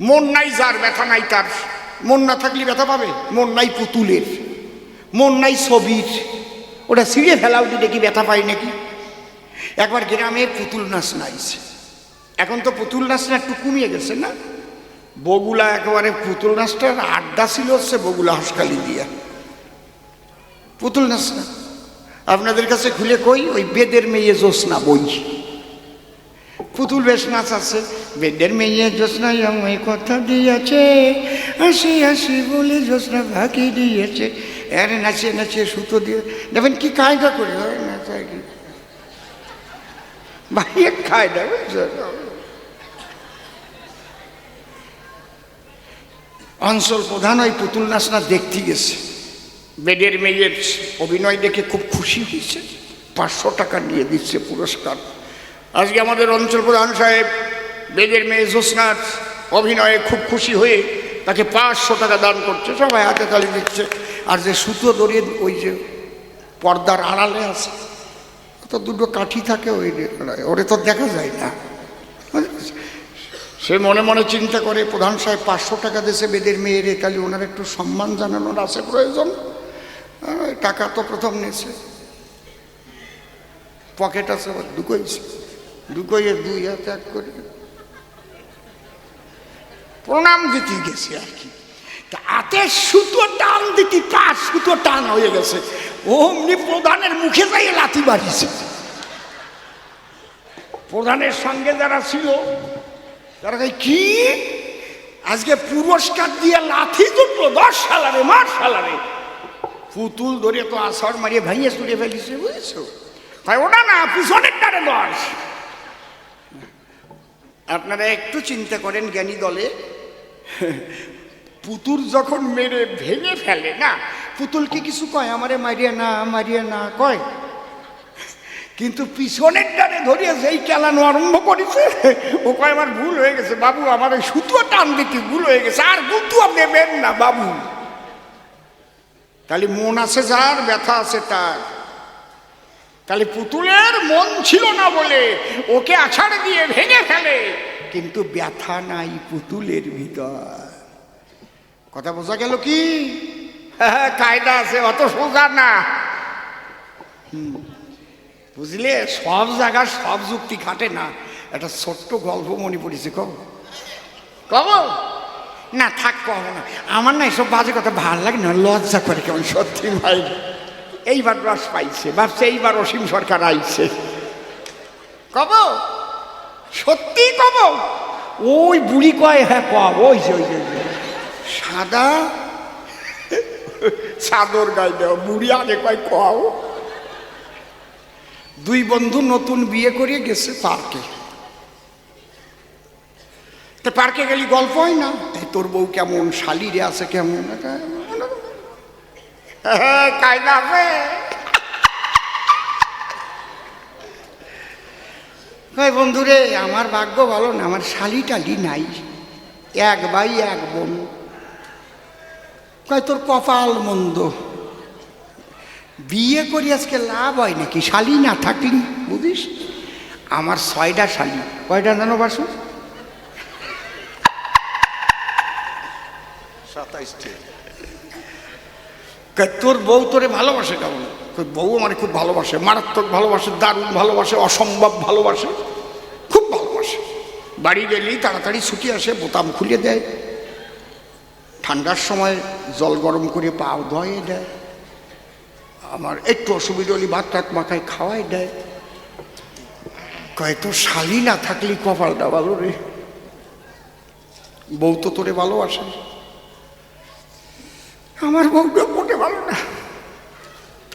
মন নাই যার ব্যথা নাই তার। মন না থাকলে ব্যথা পাবে? মন নাই পুতুলের, মন নাই ছবির, ওটা ছিঁড়ে ফেলাও দিলে কি ব্যথা পাই নাকি? একবার গ্রামে পুতুল নাচ নাইছে। এখন তো পুতুল নাচটা একটু কমিয়ে গেছে না? বগুলা একেবারে পুতুল নাচটার আড্ডা ছিল হচ্ছে বগুলা হাসকালি দিয়া পুতুল নাচ না। আপনাদের কাছে খুলে কই, ওই বেদের মেয়ে জ্যোৎস্না বই পুতুল বেশ নাচ আছে। বেদের মেয়ে জ্যোৎস্না আমায় কথা দিয়েছে, হাসি হাসি বলে জ্যোৎস্না ফাঁকি দিয়েছে। আরে নাচিয়ে নাচিয়ে সুতো দিয়ে দেখবেন কি কায়দা করে নাচায় কি ভাই, কায়দা অঞ্চল প্রধান ওই পুতুল নাচ না দেখতে গেছে। বেদের মেয়ের অভিনয় দেখে খুব খুশি হয়েছে, 500 টাকা নিয়ে দিচ্ছে পুরস্কার। আজকে আমাদের অঞ্চল প্রধান সাহেব বেদের মেয়ে জ্যোৎস্নার অভিনয়ে খুব খুশি হয়ে তাকে 500 টাকা দান করছে, সবাই হাতে তালি দিচ্ছে। আর যে সুতো ধরিয়ে ওই যে পর্দার আড়ালে আছে, তো দুটো কাঠি থাকে, ওই ওরে তো দেখা যায় না। সে মনে মনে চিন্তা করে, প্রধান সাহেব 500 টাকা দিয়েছে বেদের মেয়ের, তাহলে ওনার একটু সম্মান জানানোর আছে প্রয়োজন। টাকা তো প্রথম নিয়েছে, পকেট আছে, ঢুকোইছে, ঢুকোইয়ে 2 হাত এক করে প্রণাম দিতে গেছে আর কি। হাতে সুতো টান দিতে তার সুতো টান হয়ে গেছে, অমনি প্রধানের মুখে যাই লাথি বাড়িয়েছে। প্রধানের সঙ্গে যারা ছিল তারা কি আজকে পুরস্কার দিয়ে লাথি দুটো 10 সালারে মার সালারে পুতুল ধরে তো আসর মারিয়ে ভাইয়ে চুড়ে ফেলিছে, বুঝেছো? তাই ওটা না, পিছনের টারে 10। আপনারা একটু চিন্তা করেন, জ্ঞানী দলে পুতুল যখন মেরে ভেঙে ফেলে না, পুতুল কি কিছু কয়? আমারে মারিয়া না কয়, কিন্তু পিছনের ডানে ধরিয়ে যেই চালানো আরম্ভ করেছে, ও কয় আমার ভুল হয়ে গেছে বাবু, আমার ওই সুতো টান দিতে ভুল হয়ে গেছে, আর গুতু আপনি নেবেন না বাবু। তাহলে মন আছে যার, ব্যথা আছে তার। তাহলে পুতুলের মন ছিল না বলে ওকে আছাড় দিয়ে ভেঙে ফেলে, কিন্তু ব্যথা নাই পুতুলের ভিতর। কথা বোঝা গেল কি? হ্যাঁ, কায়দা আছে, অত সোজা না, বুঝলে? সব জায়গায় সব যুক্তি খাটে না। একটা ছোট্ট গল্প মনে পড়েছে, কব না? থাক, কব না। আমার না এসব বাজে কথা ভাল লাগে না, লজ্জা করে কেমন। সত্যি ভাই, এইবার রস পাইছে, ভাবছে এইবার অসীম সরকার আইছে। কব সত্যি কব? ওই বুড়ি কয়, হ্যাঁ কব, ওই যে সাদা চাদর গায়ে দেওয়া বুড়ি আগে কয় কও। 2 বন্ধু নতুন বিয়ে করিয়ে গেছে পার্কে। তো পার্কে গেলি গল্প হয় না, তোর বউ কেমন, শালিরে আছে কেমন, কায়দা আছে। বন্ধুরে, আমার ভাগ্য ভালো না, আমার শালি টালি নাই, 1 ভাই 1 বোন। কয় তোর কপাল মন্দ, বিয়ে করি আজকে লাভ হয় নাকি, শালি না থাকলি, বুঝিস? আমার 6টা শালি। কয়টা জানো বাসু? 27টা। তোর বউ তোরে ভালোবাসে কেমন? বউ আমার খুব ভালোবাসে, মারাত্মক ভালোবাসে, দারুণ ভালোবাসে, অসম্ভব ভালোবাসে, খুব ভালোবাসে। বাড়ি গেলেই তাড়াতাড়ি ছুটি আসে, বোতাম খুলে দেয়, ঠান্ডার সময় জল গরম করে পাও ধোয়ে দেয়, আমার একটু অসুবিধা হলে ভাত টাত মাখায় খাওয়াই দেয়। কয় তোর শালি না থাকলে কপালটা ভালো রে, বউ তো তোরে ভালোবাসে। আমার বউটা মোটে ভালো না,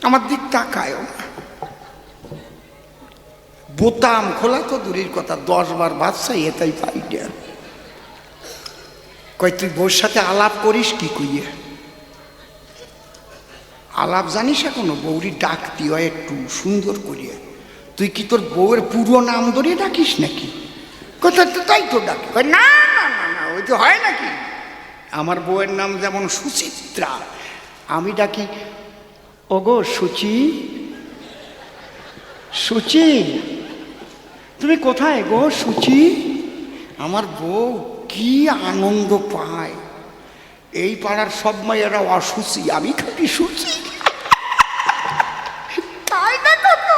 আমার দিক তাকায়ও না, বোতাম খোলা তো দূরের কথা, 10 বার বাচ্চা এটাই পাই না। কয় তুই বউর সাথে আলাপ করিস কি কইয়ে? আলাপ জানিস এখনো? বউরি ডাক দিও একটু সুন্দর করিয়া। তুই কি তোর বউয়ের পুরো নাম ধরে ডাকিস নাকি? কথা তো তাই তো ডাক। না না না না, ওই তো হয় নাকি? আমার বউয়ের নাম যেমন সুচিত্রা, আমি ডাকি ওগো সুচি, সুচি তুমি কোথায় গো সুচি? আমার বউ কি আনন্দ পায়। এই পাড়ার সব মায়েরা অসুচি, আমি খালি সুচি। তাই না কত?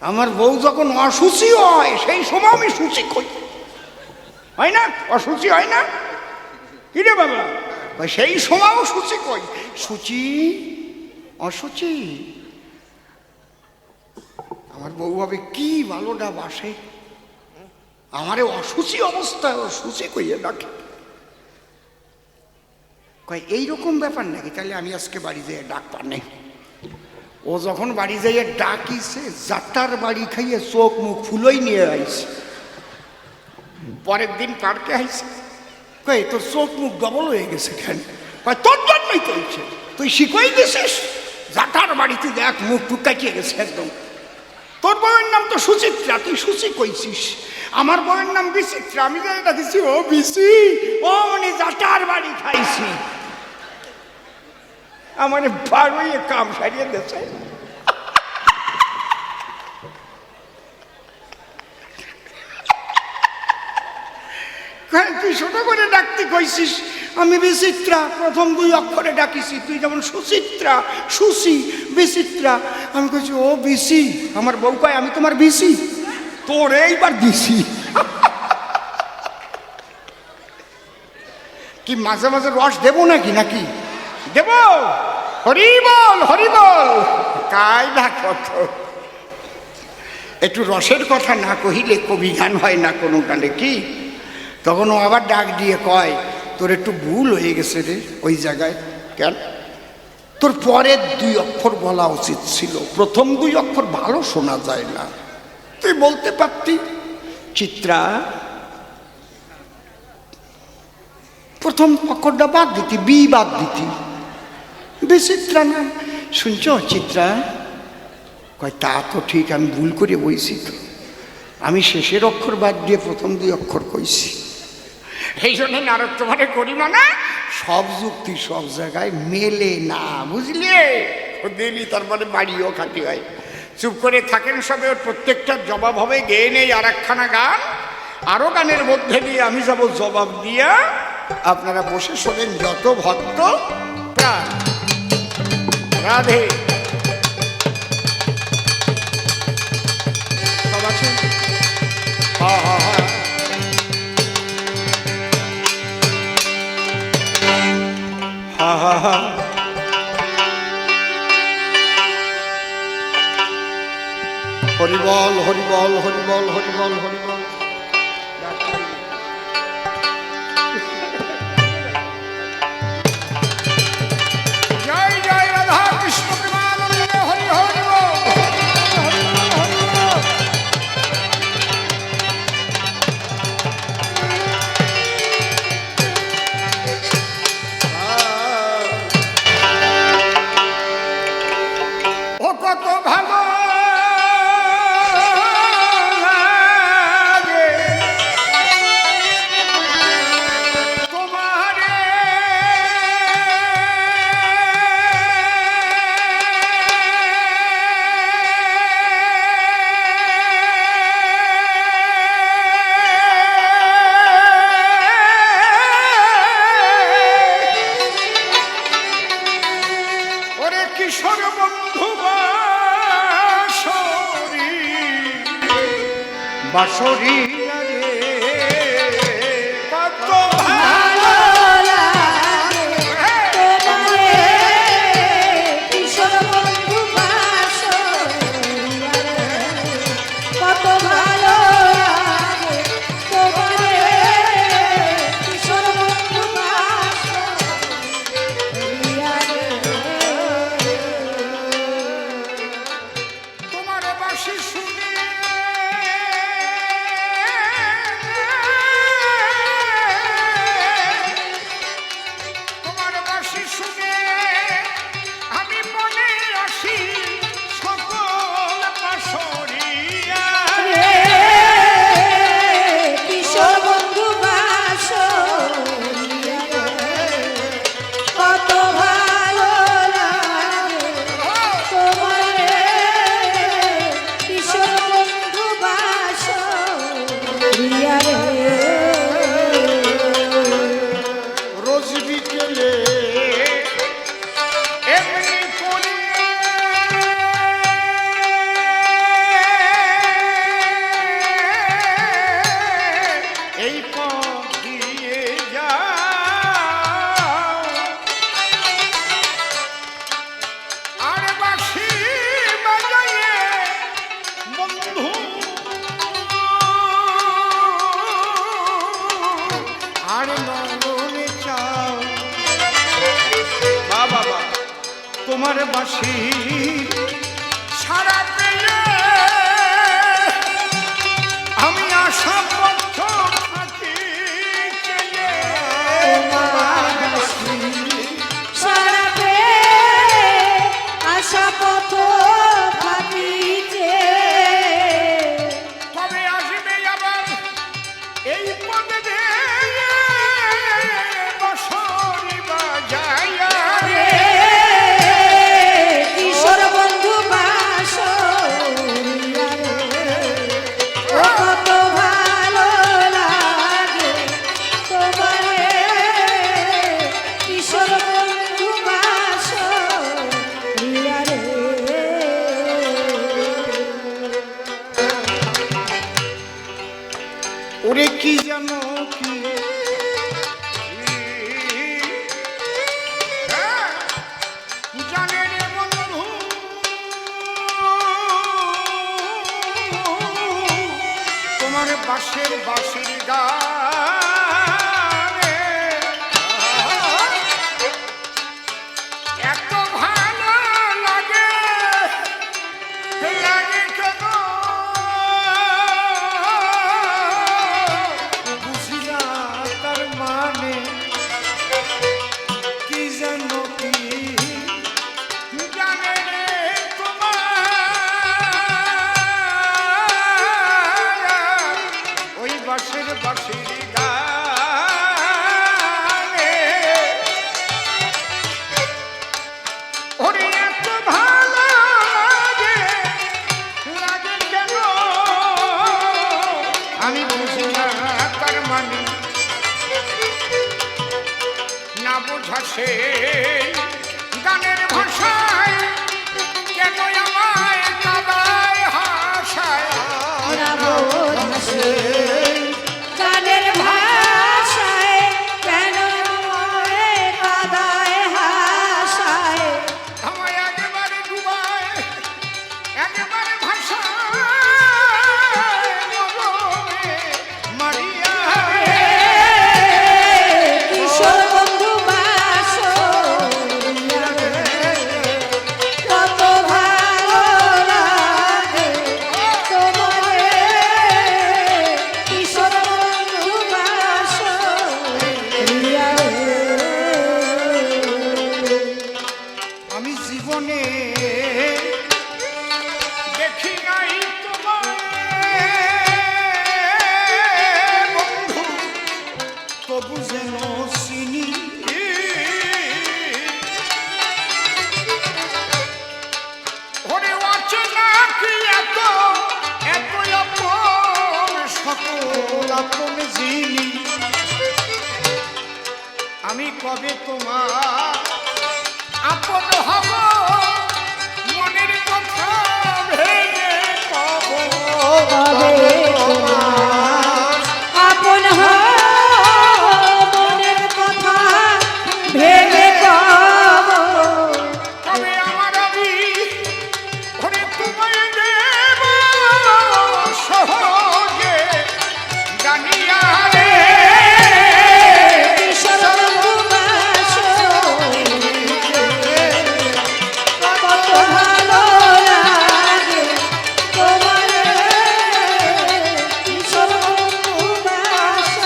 আমার বউ যখন অসুচি হয় সেই সময় আমি সুচি কই, হয় না? অসুচি হয় না কি রে বাবা? সেই সময়ও সুচি কই, সুচি অসুচি। আমার বউ ভাবে কি ভালোটা বাসে, আমারে অসুচি অবস্থায় অসুচি কইয়ে ডাকে। কয় এইরকম ব্যাপার নাকি? তাহলে আমি আজকে বাড়ি যেয়ে ডাকবার নেই। ও যখন বাড়ি যাইয়ে ডাকিছে, জাটার বাড়ি খাইয়ে চোখ মুখ ফুলই নিয়ে আইছে। পরের দিন পার্কে আইছে, কয় তোর চোখ মুখ ডবল হয়ে গেছে কেন? কয় তোর জন্যই কইছে, তুই শিখই দিছিস। জাটার বাড়িতে দেখ মুখ টুক কাটিয়ে গেছে একদম। তোর বউয়ের নাম তো সুচিত্রা, তুই সুচি কইছিস। আমার বউয়ের নাম বিচিত্রা, আমি যাই ডাকিছি ও বিচি, ও মানে জাটার বাড়ি খাইছি। আমার বারোই কাম সারিয়ে দিয়েছে। তুই ছোট করে ডাকতে কইছিস, আমি বিচিত্রা প্রথম 2 অক্ষরে ডাকিছি। তুই যেমন সুচিত্রা, সুচি, বিচিত্রা। আমি কইছি ও বিচি। আমার বউ কয় আমি তোমার বিচি, তোর এইবার বিচি। কি মাঝে মাঝে রস দেবো নাকি? নাকি দেব? হরি বল, হরি বল। কাই না কত, একটু রসের কথা না কহিলে কবি গান হয় না কোনো কালে। কি তখন ও আবার ডাক দিয়ে কয় তোর একটু ভুল হয়ে গেছে রে ওই জায়গায়। কেন? তোর পরের 2 অক্ষর বলা উচিত ছিল, প্রথম 2 অক্ষর ভালো শোনা যায় না। তুই বলতে পারতি চিত্রা, প্রথম অক্ষরটা বাদ দিতি, বি বাদ দিতি, বিচিত্রা নাম। শুনছ চিত্রা? কয় তা তো ঠিক, আমি ভুল করে বইছি তো, আমি শেষের অক্ষর বাদ দিয়ে প্রথম 2 অক্ষর কইছি। এই জন্য নারদ তোমারে করি মানে সব যুক্তি সব জায়গায় মেলে না, বুঝলে? দিলি তার মানে বাড়িও খাটি হয়। চুপ করে থাকেন সবে, ওর প্রত্যেকটার জবাব হবে। গেয়ে নেই আর একখানা গান, আরো গানের মধ্যে দিয়ে আমি যাব জবাব দিয়া। আপনারা বসে শোনেন যত ভক্ত প্রাণ। রাধে সব আছেন? হা হা হা। হা হা হা। হরিবল, হরিবল, হরিবল, হরিবল, হরিবল। জয় জয় রাধা কৃষ্ণ প্রেমানন্দে, হরি হরি বল। ও কত ভালো কিশোর বন্ধু বাঁশরি, বাঁশরি কত ভালো লাগে তোমারে, কিশোর বন্ধু বাঁশরি কত ভালো লাগে তোমারে, কিশোর বন্ধু বাঁশরি। রোজ বিকেলে এমনি করে এই পথ দিয়ে যাও আর বাঁশি বাজাইয়ে বন্ধু আর নয়নে চাও বাবা তোমার বাঁশি সারা পেয়ে আমি আশা পথ থাকি চেয়ে সারা পে আশা পথ থাকিছে তবে আসবে আবার এই পদে দে বসরি বাজাইয়া রে কিশোর বন্ধু বাঁশরিয়া রে ও কত ভালো লাগে তোমারে কিশোর বন্ধু বাঁশরিয়া রে ওরে কি জানো কি জানে রে বন্ধু তোমার বাঁশের বাঁশির গানে এত ভালো লাগে লাগে কেন বুঝি না তার মানে কি জানো কি জানে রে তোমার ওই বাঁশের বাঁশির গানে ওরে এত ভালো লাগে লাগে কেন আমি বুঝি না তার মানে না বোঝাছে গানের ভাষায় কেন আমায় কাদায় হাসায় না বোঝাছে গানের ভাষায় কেন আমায় কাদায় হাসায় আমায় একেবারে ডুবায় একেবারে ভাষায় মরমে মারিয়া কিশোর বন্ধু বাঁশরিয়া রে কত ভালো লাগে তোমারে কিশোর বন্ধু বাঁশরিয়া রে আমি জীবনে দেখি নাই তোমায় বন্ধু তবু যেন চিনি ওরে অচেনা কি এত এত আপন সকল আপন জিনি আমি কবে তোমার আপন হব মনের কথা ভেঙে কব কবে তোমার আপন মনের কথা ভেবে কব তবে আমার আমি ওরে তোমায় দেব সহজে জানিয়া রে কিশোর বন্ধু বাঁশরিয়া রে কত ভালো লাগে তোমারে কিশোর বন্ধু বাঁশরিয়া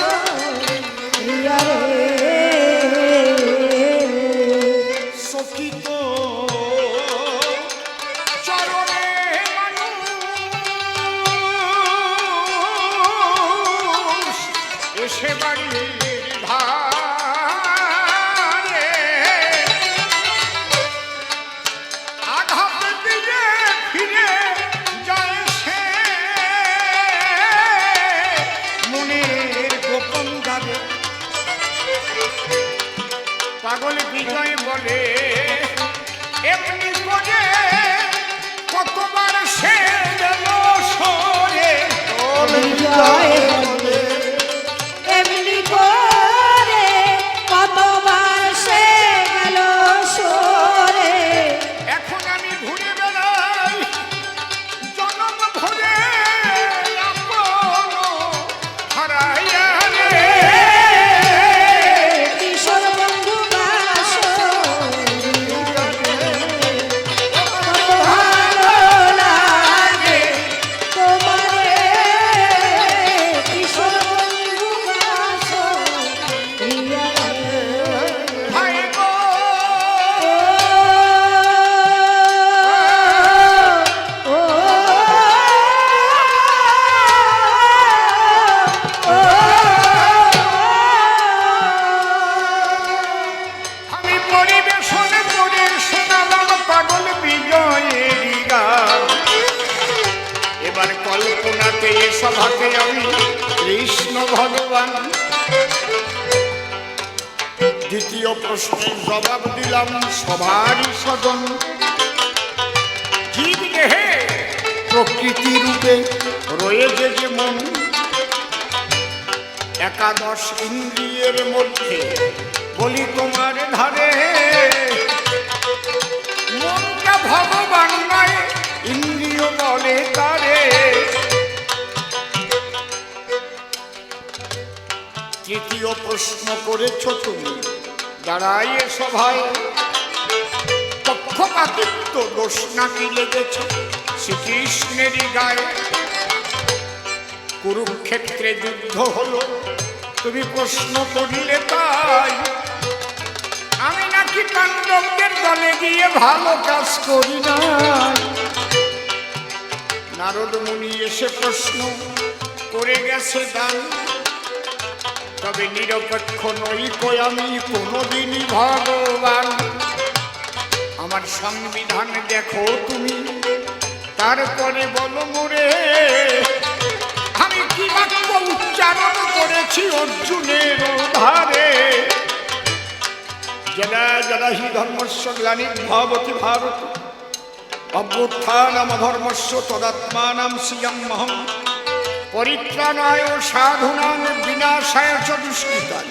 রে সখিত চরণে মানুষ এসে বাড়ির ধারে আঘাত দিয়ে ফিরে যায় সে মনের মনের গোপন গাবে। পাগল বিজয় বলে এমনি করে কতবার সে গেল সরে। বিজয় বলে এমনি করে কতবার সে গেল সরে। এখন আমি ঘুরে বেড়াই জনম ভরে আপন হারাইয়া রে। কিশোর বন্ধু কত ভালো লাগে তোমারে। কিশোর বন্ধু ভাই গো আমি পরিবেশন করে শোনালাম পাগল বিজয়ের গান। এবার কল্পনাতে এ সভাতে আমি কৃষ্ণ ভগবান। দ্বিতীয় প্রশ্নের জবাব দিলাম সভারই সজন। জীব দেহে প্রকৃতি রূপে রয়েছে যে মন, একাদশ ইন্দ্রিয়ের মধ্যে বলি তোমার ধারে। মনটা ভগবান নয় ইন্দ্রিয় বলে তারে। তৃতীয় প্রশ্ন করেছ তুমি দাঁড়াইয়ে সভায়, পক্ষপাতিত্ব দোষ নাকি লেগেছ শ্রীকৃষ্ণেরই গায়ে। কুরুক্ষেত্রে যুদ্ধ হলো তুমি প্রশ্ন করিলে তাই, আমি নাকি পাণ্ডবদের দলে গিয়ে ভালো কাজ করি না। নারদ মুনি এসে প্রশ্ন করে গেছে দান, তবে নিরপেক্ষ নই কই আমি কোনোদিনই ভগবান। আমার সংবিধান দেখো তুমি তারপরে বলো মোরে, আমি কি বাক্য উচ্চারণ করেছি অর্জুনের ধারে। যদা যদা হি ধর্মস্য গ্লানির্ভবতি ভারত অভ্যুত্থানম ধর্মস্য তদাত্মানাং স্বীয়মহং পরিত্রাণায় সাধুনাং বিনাশায় চ দুষ্কৃতায়।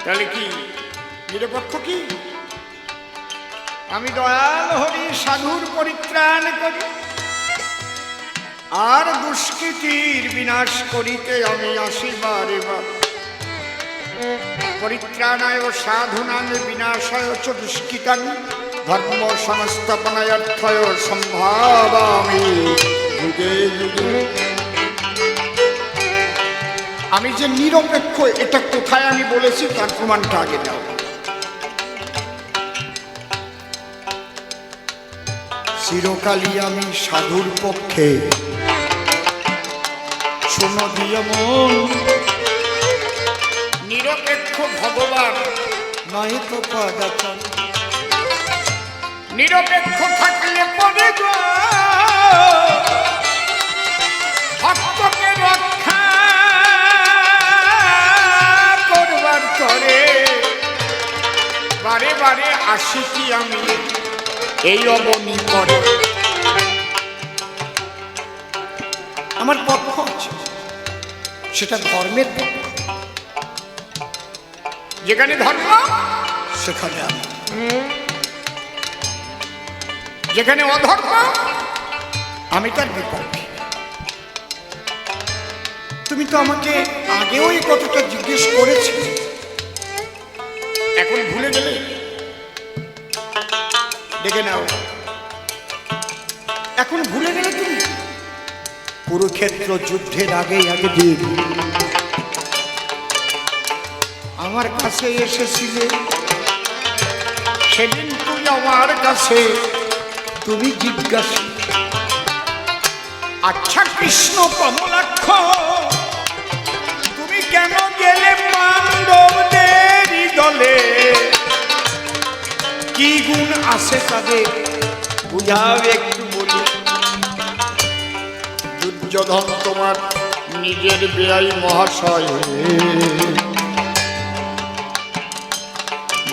তাহলে কি নিরপেক্ষ কি? আমি দয়াল হরি সাধুর পরিত্রাণ করি, আর দুষ্কৃতির বিনাশ করিতে আমি আসি বারে বার। পরিত্রাণায় সাধুনাং বিনাশায় চ দুষ্কৃতাং ধর্ম সংস্থাপনায় সম্ভাবামি যুগে যুগে। আমি যে নিরপেক্ষ এটা কোথায় আমি বলেছি তার প্রমাণটা আগে দাও। চিরকালই আমি সাধুর পক্ষে, শোনো দিয়ে মন নিরপেক্ষ ভগবান নয় তো কদাচন। নিরপেক্ষ থাকলে পরে গো ভক্তকে রক্ষা করবার করে বারে বারে আসি কি আমি এই অবনি করে। আমার পক্ষ আছে, সেটা ধর্মের পক্ষ। যেখানে ধর্ম সেখানে আমি, যেখানে অধর্ম আমি তার বিপক্ষে। তুমি তো আমাকে আগেও এই কথাটা জিজ্ঞেস করেছিলে, এখন ভুলে গেলে? দেখে নাও, এখন ভুলে গেলে তুমি? কুরুক্ষেত্র যুদ্ধের আগে দিন আমার কাছে এসেছিলে, সেদিন তুই আমার কাছে তুমি জিজ্ঞাসা, আচ্ছা কৃষ্ণ কমলাক্ষ তুমি কেন গেলে পাণ্ডবদের দলে? কি গুণ আছে তাদের বুঝাও একটু বলি। দুর্যোধন তোমার নিজের বেআই মহাশয়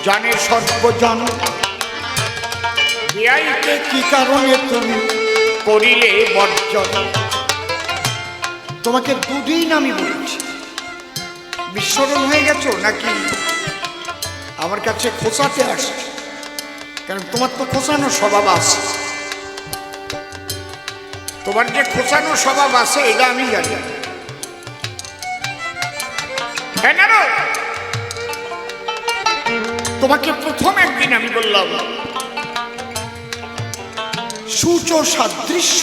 জানে সর্বজন বেআইকে কি কারণে তুমি করিলে বর্জন। তোমাকে দুদিন আমি বলেছি, বিস্মরণ হয়ে গেছো নাকি আমার কাছে খোঁচাতে আসে? কারণ তোমার তো খোঁচানো স্বভাব আছে, তোমার যে খোঁচানো স্বভাব আছে এটা আমি জানি। হ্যাঁ না, তোমাকে প্রথম একদিন আমি বললাম সূচ সাদৃশ্য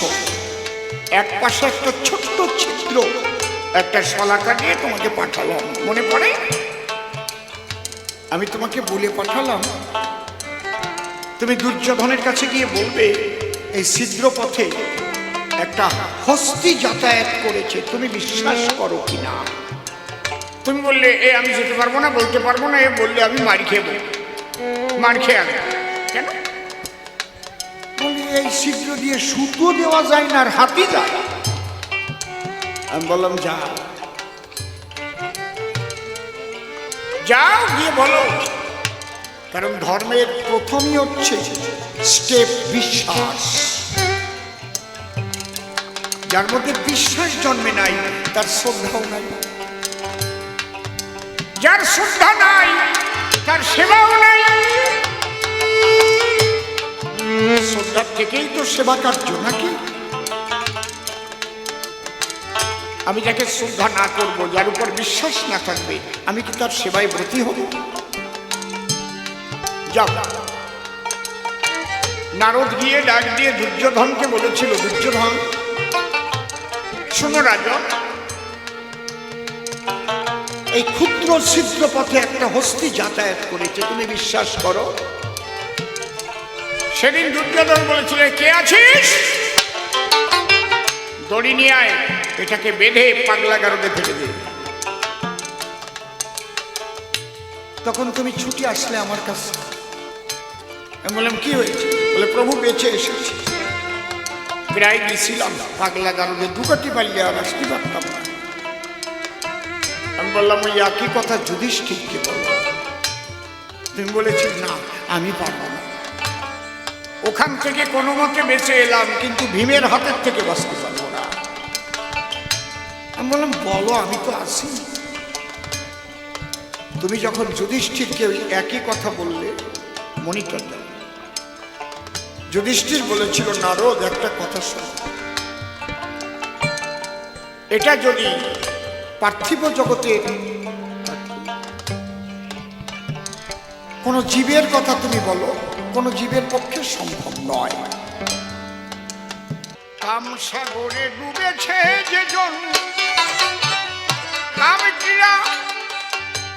এক পাশে একটা ছোট্ট ছিদ্র একটা শলাকা দিয়ে তোমাকে পাঠালাম, মনে পড়ে? আমি তোমাকে বলে পাঠালাম তুমি দুর্যোধনের কাছে গিয়ে বলবে এই ছিদ্র পথে একটা হস্তি যাতায়াত করেছে, তুমি বিশ্বাস করো কিনা? তুমি বললে এ আমি যেতে পারবো না, বলতে পারবো না। এ বললে আমি মার খেয়ে মার খেয়ে আসবো। কেন? বলি এই ছিদ্র দিয়ে সুতো দেওয়া যায় না, আর হাতি যায়। আমি বললাম যাও যাও গিয়ে বলো, কারণ ধর্মের প্রথমই হচ্ছে স্টেপ বিশ্বাস। যার মধ্যে বিশ্বাস জন্মে নাই তার শ্রদ্ধাও নাই, যার শ্রদ্ধা নাই তার সেবাও নাই। শ্রদ্ধার থেকেই তো সেবা কার্য নাকি? আমি যাকে শ্রদ্ধা না করবো, যার উপর বিশ্বাস না থাকবে, আমি কি তার সেবায় ব্রতী হব? যাও। নারদ গিয়ে ডাক দিয়ে দুর্যোধনকে বলেছিল, দুর্যোধন শোনো রাজন, এই ক্ষুদ্র ছিদ্র পথে একটা হস্তি যাতায়াত করেছে, তুমি বিশ্বাস করো? সেদিন দুর্যোধন বলেছিল কে আছিস, দড়ি নিয়ে আয়, এটাকে বেঁধে পাগলা গারদে ফেলে দে। তখন তুমি ছুটি আসলে আমার কাছে, আমি বললাম কি হয়েছে? বলে প্রভু বেঁচে এসেছি, প্রায় গেছিলাম পাগলা গারদে, দুকাটি পারলে আর আসতে পারতাম না। আমি বললাম ওই একই কথা যুধিষ্ঠিরকে বলবো। তুমি বলেছি না আমি পারবো না, ওখান থেকে কোনো মতে বেঁচে এলাম, কিন্তু ভীমের হাতের থেকে বাঁচতে পারবো না। আমি বললাম বলো, আমি তো আছি। তুমি যখন যুধিষ্ঠিরকে ওই একই কথা বললে, মনিটর দেন, যুধিষ্ঠির বলেছিল নারদ একটা কথা শোনো, এটা যদি পার্থিব জগতের কোন জীবের কথা তুমি বলো, কোন জীবের পক্ষে সম্ভব নয়। কাম সাগরে ডুবেছে যে জন, কাম ক্রিয়া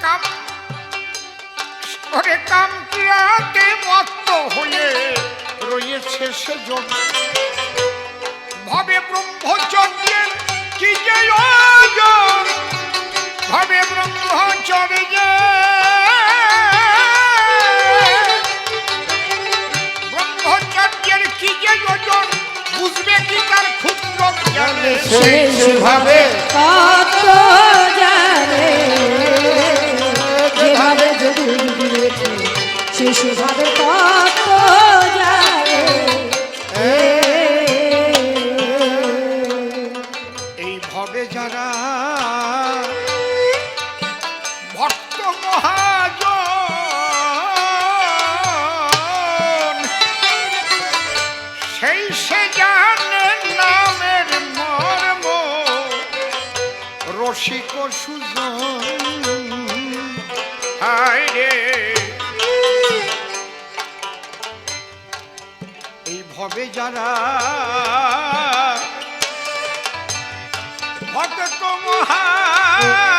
কাম করে কাম ক্রিয়াতে মত্ত হয়ে রয়েছে সেজন, ভাবে ব্রহ্মচর্যের কি যে ওজন, ভাবে ব্রহ্মচর্যের কি যে ওজন, বুঝবে কি তার ক্ষুদ্র জ্ঞানে সেভাবে কত জানে, যেভাবে যদি দিয়েছে সে সেভাবে কত জানে। এই ভবে যারা ভক্ত মহাজন, সেই সে জানে নামের মর্ম, রসিক সুজন। হায় রে এই ভবে যারা ভক্ত মহাজন,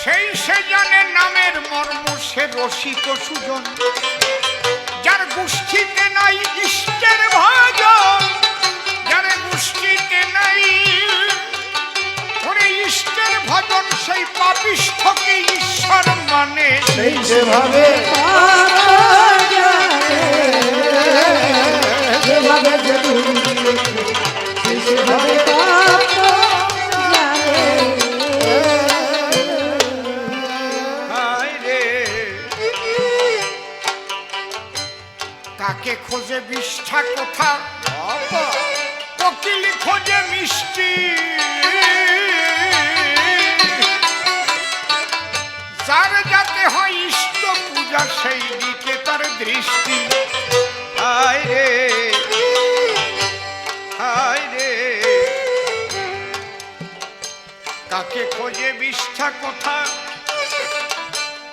সেই সে জানে নামের মর্ম, সে রসিক সুজন। যার গোষ্ঠীতে নাই ইষ্টের ভজন, যার গোষ্ঠীতে নাই ওরে ইষ্টের ভজন, সেই পাপিষ্ঠকে ঈশ্বর মানে, সেই সেভাবে কত জানে, সেভাবে যে ডুব দিয়েছে সে সেভাবে তত্ত্ব জানে। হায় রে, কাকে খোঁজে বিষ্ঠা কোথা, কোকিল খোঁজে মিষ্টি, যার যাতে হয় ইষ্ট পূজা সেই দিকে তার দৃষ্টি। হায় রে, হায় রে, কাকে খোঁজে বিষ্ঠা কোথা,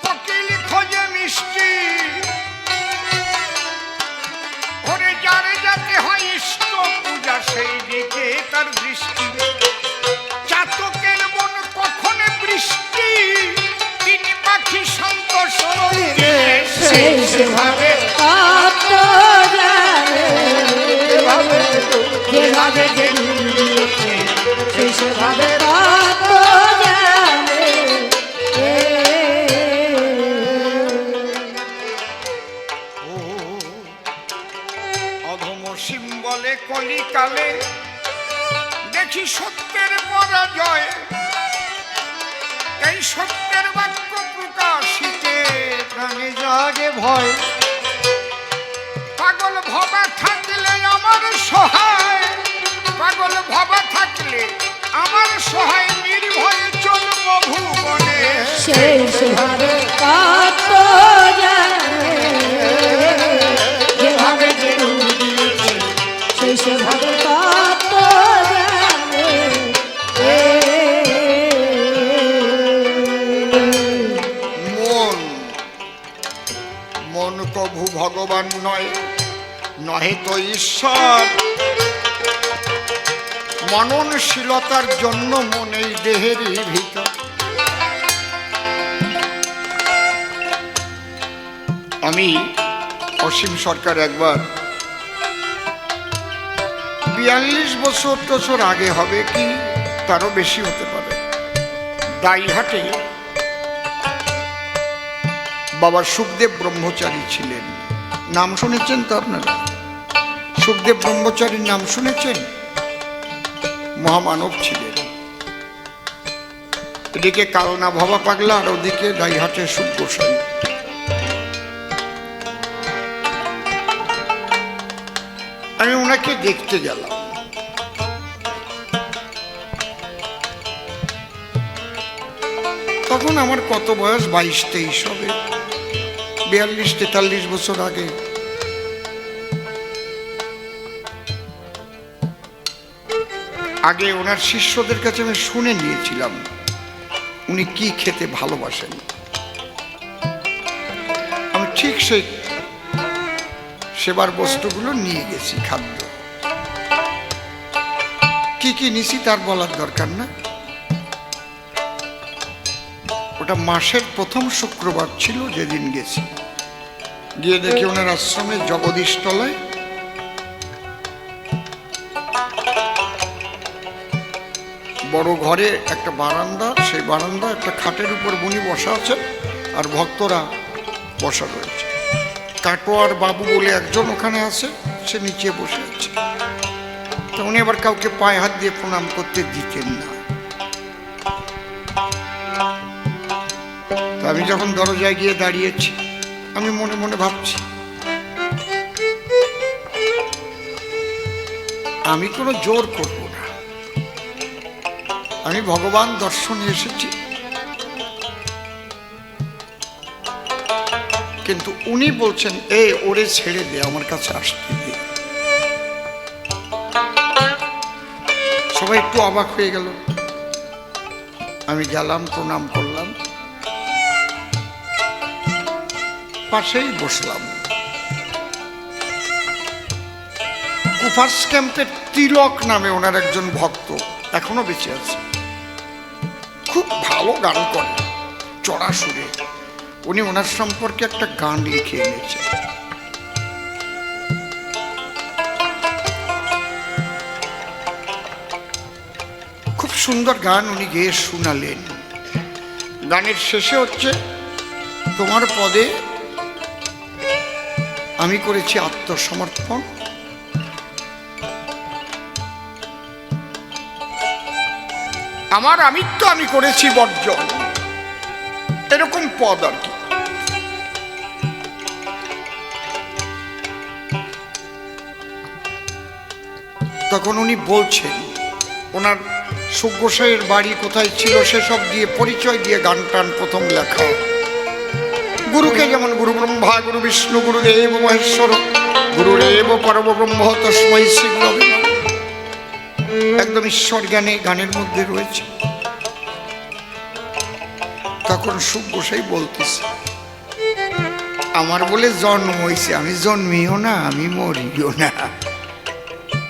কোকিল খোঁজে মিষ্টি, ওরে যার যাতে হয় ইষ্ট পূজা সেই দিকে তার দৃষ্টি। চাতকের মন কখন বৃষ্টি, তিনি পাখি সন্তোষ সেই সেভাবে তত্ত্ব জানে। যেভাবে যে ডুব দিয়েছে সে সেভাবে তত্ত্ব জানে। অধম সিম্বলে কলিকালে দেখি সত্যের পরাজয়, এই সত্যের বাক্য প্রকাশিতে প্রাণে জাগে ভয়। পাগল ভবা থাকলে আমার সহায়, পাগল ভবা থাকলে আমার সহায়, নির্ভয় চলব ভুবনে সেই সেভাবে তত্ত্ব জানে। যেভাবে যে ডুব দিয়েছে সেই সেভাবে তত্ত্ব জানে। মন, মন কভু ভগবান নয়, নহে তো ঈশ্বর। মননশীলতার জন্য মন এই দেহেরই ভিতর। আমি অসীম সরকার একবার 42 বছর আগে হবে কি তারও বেশি হতে পারে, দাইহাটে বাবা সুখদেব ব্রহ্মচারী ছিলেন। নাম শুনেছেন তো আপনারা? সুখদেব ব্রহ্মচারীর নাম শুনেছেন? মহামানব ছিলেন। এদিকে কালনা ভবা পাগলা আর ওদিকে দাইহাটে সুখ গোসাই। আমি ওনাকে দেখতে গেলাম। তখন আমার কত বয়স, 22-23 হবে, 42-43 বছর আগে। আগে ওনার শিষ্যদের কাছে আমি শুনে নিয়েছিলাম উনি কি খেতে ভালোবাসেন। আমি ঠিক সেই সেবার বস্তুগুলো নিয়ে গেছি, খাদ্য কি কি নিছি তার বলার দরকার না। ওটা মাসের প্রথম শুক্রবার ছিল যেদিন গেছি। গিয়ে দেখি ওনার আশ্রমে জগদীশ তলায় বড় ঘরে একটা বারান্দা, সেই বারান্দা একটা খাটের উপর উনি বসা আছেন আর ভক্তরা বসা রয়েছে। কাটোয়ার বাবু বলে একজন ওখানে আছে, সে নিচে বসে আছে। তো উনি আবার কাউকে পায়ে হাত দিয়ে প্রণাম করতে দিতেন না। আমি যখন দরজায় গিয়ে দাঁড়িয়েছি, আমি মনে মনে ভাবছি আমি কোনো জোর করব না, আমি ভগবান দর্শনে এসেছি। কিন্তু উনি বলছেন ওরে ছেড়ে দে, আমার কাছে আসতে দে। সবাই একটু অবাক হয়ে গেল। আমি গেলাম, প্রণাম করলাম, পাশেই বসলাম। কুফার্স ক্যাম্পের তিলক নামে ওনার একজন ভক্ত এখনো বেঁচে আছে, খুব ভালো গান করে চড়া সুরে। উনি ওনার সম্পর্কে একটা গান লিখে এনেছেন। খুব সুন্দর গান উনি গেয়ে শোনালেন। গানের শেষে হচ্ছে, তোমার পদে আমি করেছি আত্মসমর্পণ, আমার আমিত্ব আমি করেছি বর্জন, এরকম পদ আর কি। তখন উনি বলছেন ওনার সুগোসাইয়ের বাড়ি কোথায় ছিল সেসব দিয়ে পরিচয় দিয়ে গান টান প্রথম লেখা। গুরুকে যেমন গুরু ব্রহ্মা গুরু বিষ্ণু গুরুদেব মহেশ্বর গুরুরেব পরম ব্রহ্ম তস্মৈ শ্রী গুরবে নমঃ, একদম ঈশ্বর জ্ঞানে গানের মধ্যে রয়েছে। তখন সুগোসাই বলতেছে আমার বলে জন্ম হয়েছে, আমি জন্মিও না আমি মরিও না,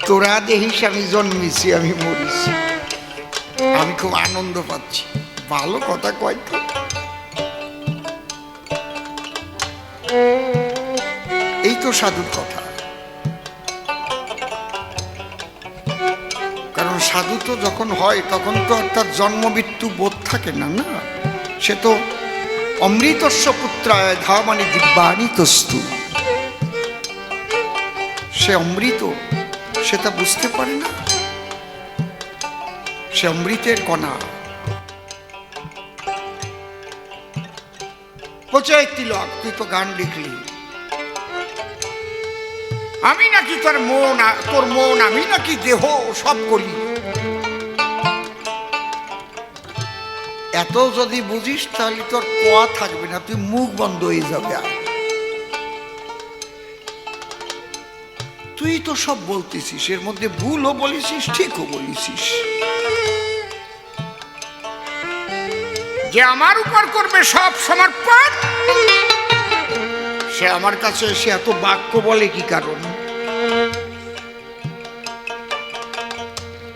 তোরা দেখিস আমি জন্মেছি আমি মরিছি, আমি খুব আনন্দ পাচ্ছি। ভালো কথা কয় তো। এই তো সাধুর কথা। কারণ সাধু তো যখন হয় তখন তো আর তার জন্ম মৃত্যু বোধ থাকে না, না, সে তো অমৃতস্য পুত্রায় ধামানি দিব্যানি তস্তু, সে অমৃত, সে তা বুঝতে পারে না, সে অমৃতের কণা। বলছে তিলক তুই তো গান লিখলি, আমি নাকি তোর মন, তোর মন আমি নাকি দেহ, সব করি। এত যদি বুঝিস তাহলে তোর কোয়া থাকবে না, তুই মুখ বন্ধ হয়ে যাবে। আর তুই তো সব বলতেছিস, এর মধ্যে ভুলও বলেছিস ঠিকও বলেছিস। যে আমার উপর করবে সব সমর্পণ, সে আমার কাছে এসে এত বাক্য বলে কি কারণ?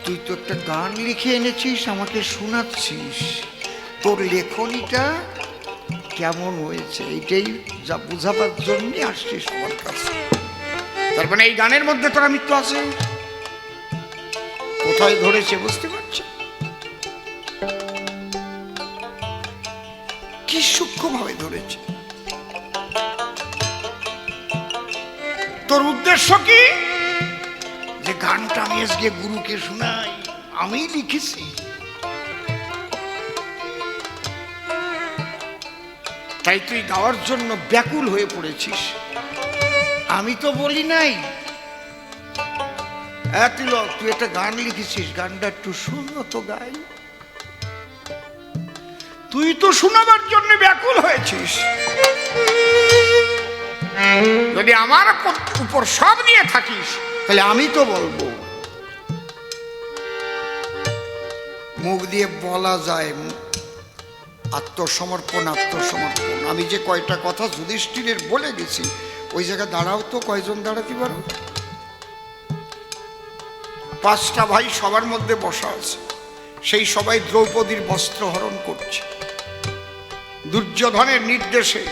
তুই তো একটা গান লিখে এনেছিস, আমাকে শোনাচ্ছিস, তোর লেখনীটা কেমন হয়েছে এইটাই যা বুঝাবার জন্য আসছিস আমার কাছে। তার মানে এই গানের মধ্যে তোর আমিত্ব আছে, কোথায় ধরেছে বুঝতে পারছি, কি সূক্ষ্মভাবে ধরেছে। তোর উদ্দেশ্য কি? যে গানটা আমি আজকে গুরুকে শোনাই, আমি লিখেছি। তাই তুই গাওয়ার জন্য ব্যাকুল হয়ে পড়েছিস। আমি তো বলি নাই তিলক তুই একটা গান লিখেছিস, গানটা একটু শুনো তো গাই। তুই তো শোনাবার জন্য ব্যাকুল হয়েছিস। যদি আমার উপর সব নিয়ে থাকিস তাহলে আমি তো বলবো। মুখ দিয়ে বলা যায় আত্মসমর্পণ আত্মসমর্পণ। আমি যে কয়টা কথা যুধিষ্ঠিরের বলে গেছি, ওই জায়গায় দাঁড়াও তো, কয়জন দাঁড়াতে পারো? 5টা ভাই সবার মধ্যে বসা আছে, সেই সবাই দ্রৌপদীর বস্ত্র হরণ করছে। দুর্যোধনের নির্দেশে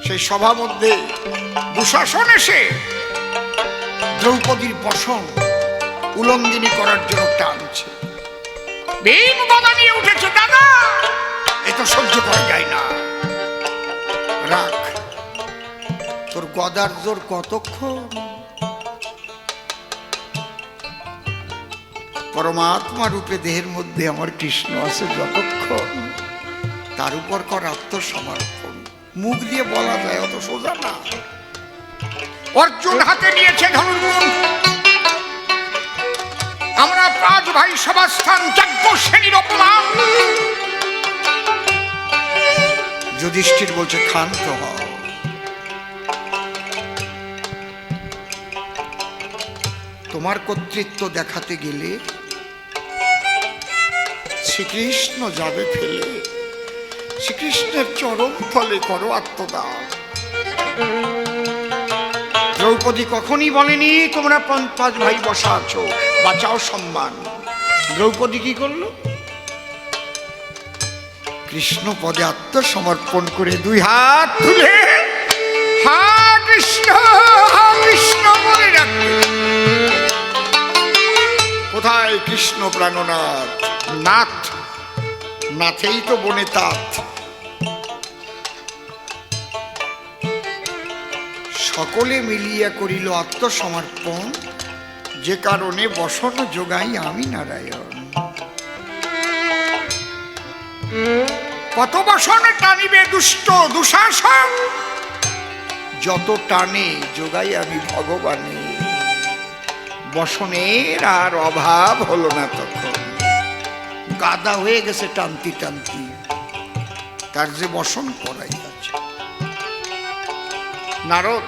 সেই সভা মধ্যে দুঃশাসন এসে দ্রৌপদীর বসন উলঙ্গিনী করার জন্য টানছে। ভীম গদা নিয়ে উঠেছে, দাদা এ তো সহ্য করা যায় না, রাখ তোর গদার জোর কতক্ষণ? পরমাত্মা রূপে দেহের মধ্যে আমার কৃষ্ণ আছে যতক্ষণ, তার উপর কর আত্মসমর্পণ। মুখ দিয়ে বলা যায়, অত সোজা না। অর্জুন হাতে নিয়েছে ধনুর্বাণ, আমরা 5 ভাই সভাস্থান যজ্ঞ শ্রেণীর অপমান। যুধিষ্ঠির বলছে ক্ষান্ত হও, তোমার কর্তৃত্ব দেখাতে গেলে শ্রীকৃষ্ণ যাবে ফেলে, শ্রীকৃষ্ণের চরম তলে করো আত্মদান। দ্রৌপদী কখনই বলেনি তোমরা 5 ভাই বসা আছো, বাঁচাও সম্মান। দ্রৌপদী কি করলো? কৃষ্ণ পদে আত্মসমর্পণ করে 2 হাত তুলে হা কৃষ্ণ বলে ডাকবে। কোথায় কৃষ্ণ প্রাণনাথ? নাথ, নাথেই তো বনে তাঁত। সকলে মিলিয়া করিল আত্মসমর্পণ, যে কারণে বসন যোগাই আমি নারায়ণ। কত বসনে টানিবে দুষ্ট দুঃশাসন, যত টানে যোগাই আমি ভগবানে। বসনের আর অভাব হলো না তখন, গাদা হয়ে গেছে টানতি টানতি, তার যে বসন করাই আছে। নারদ,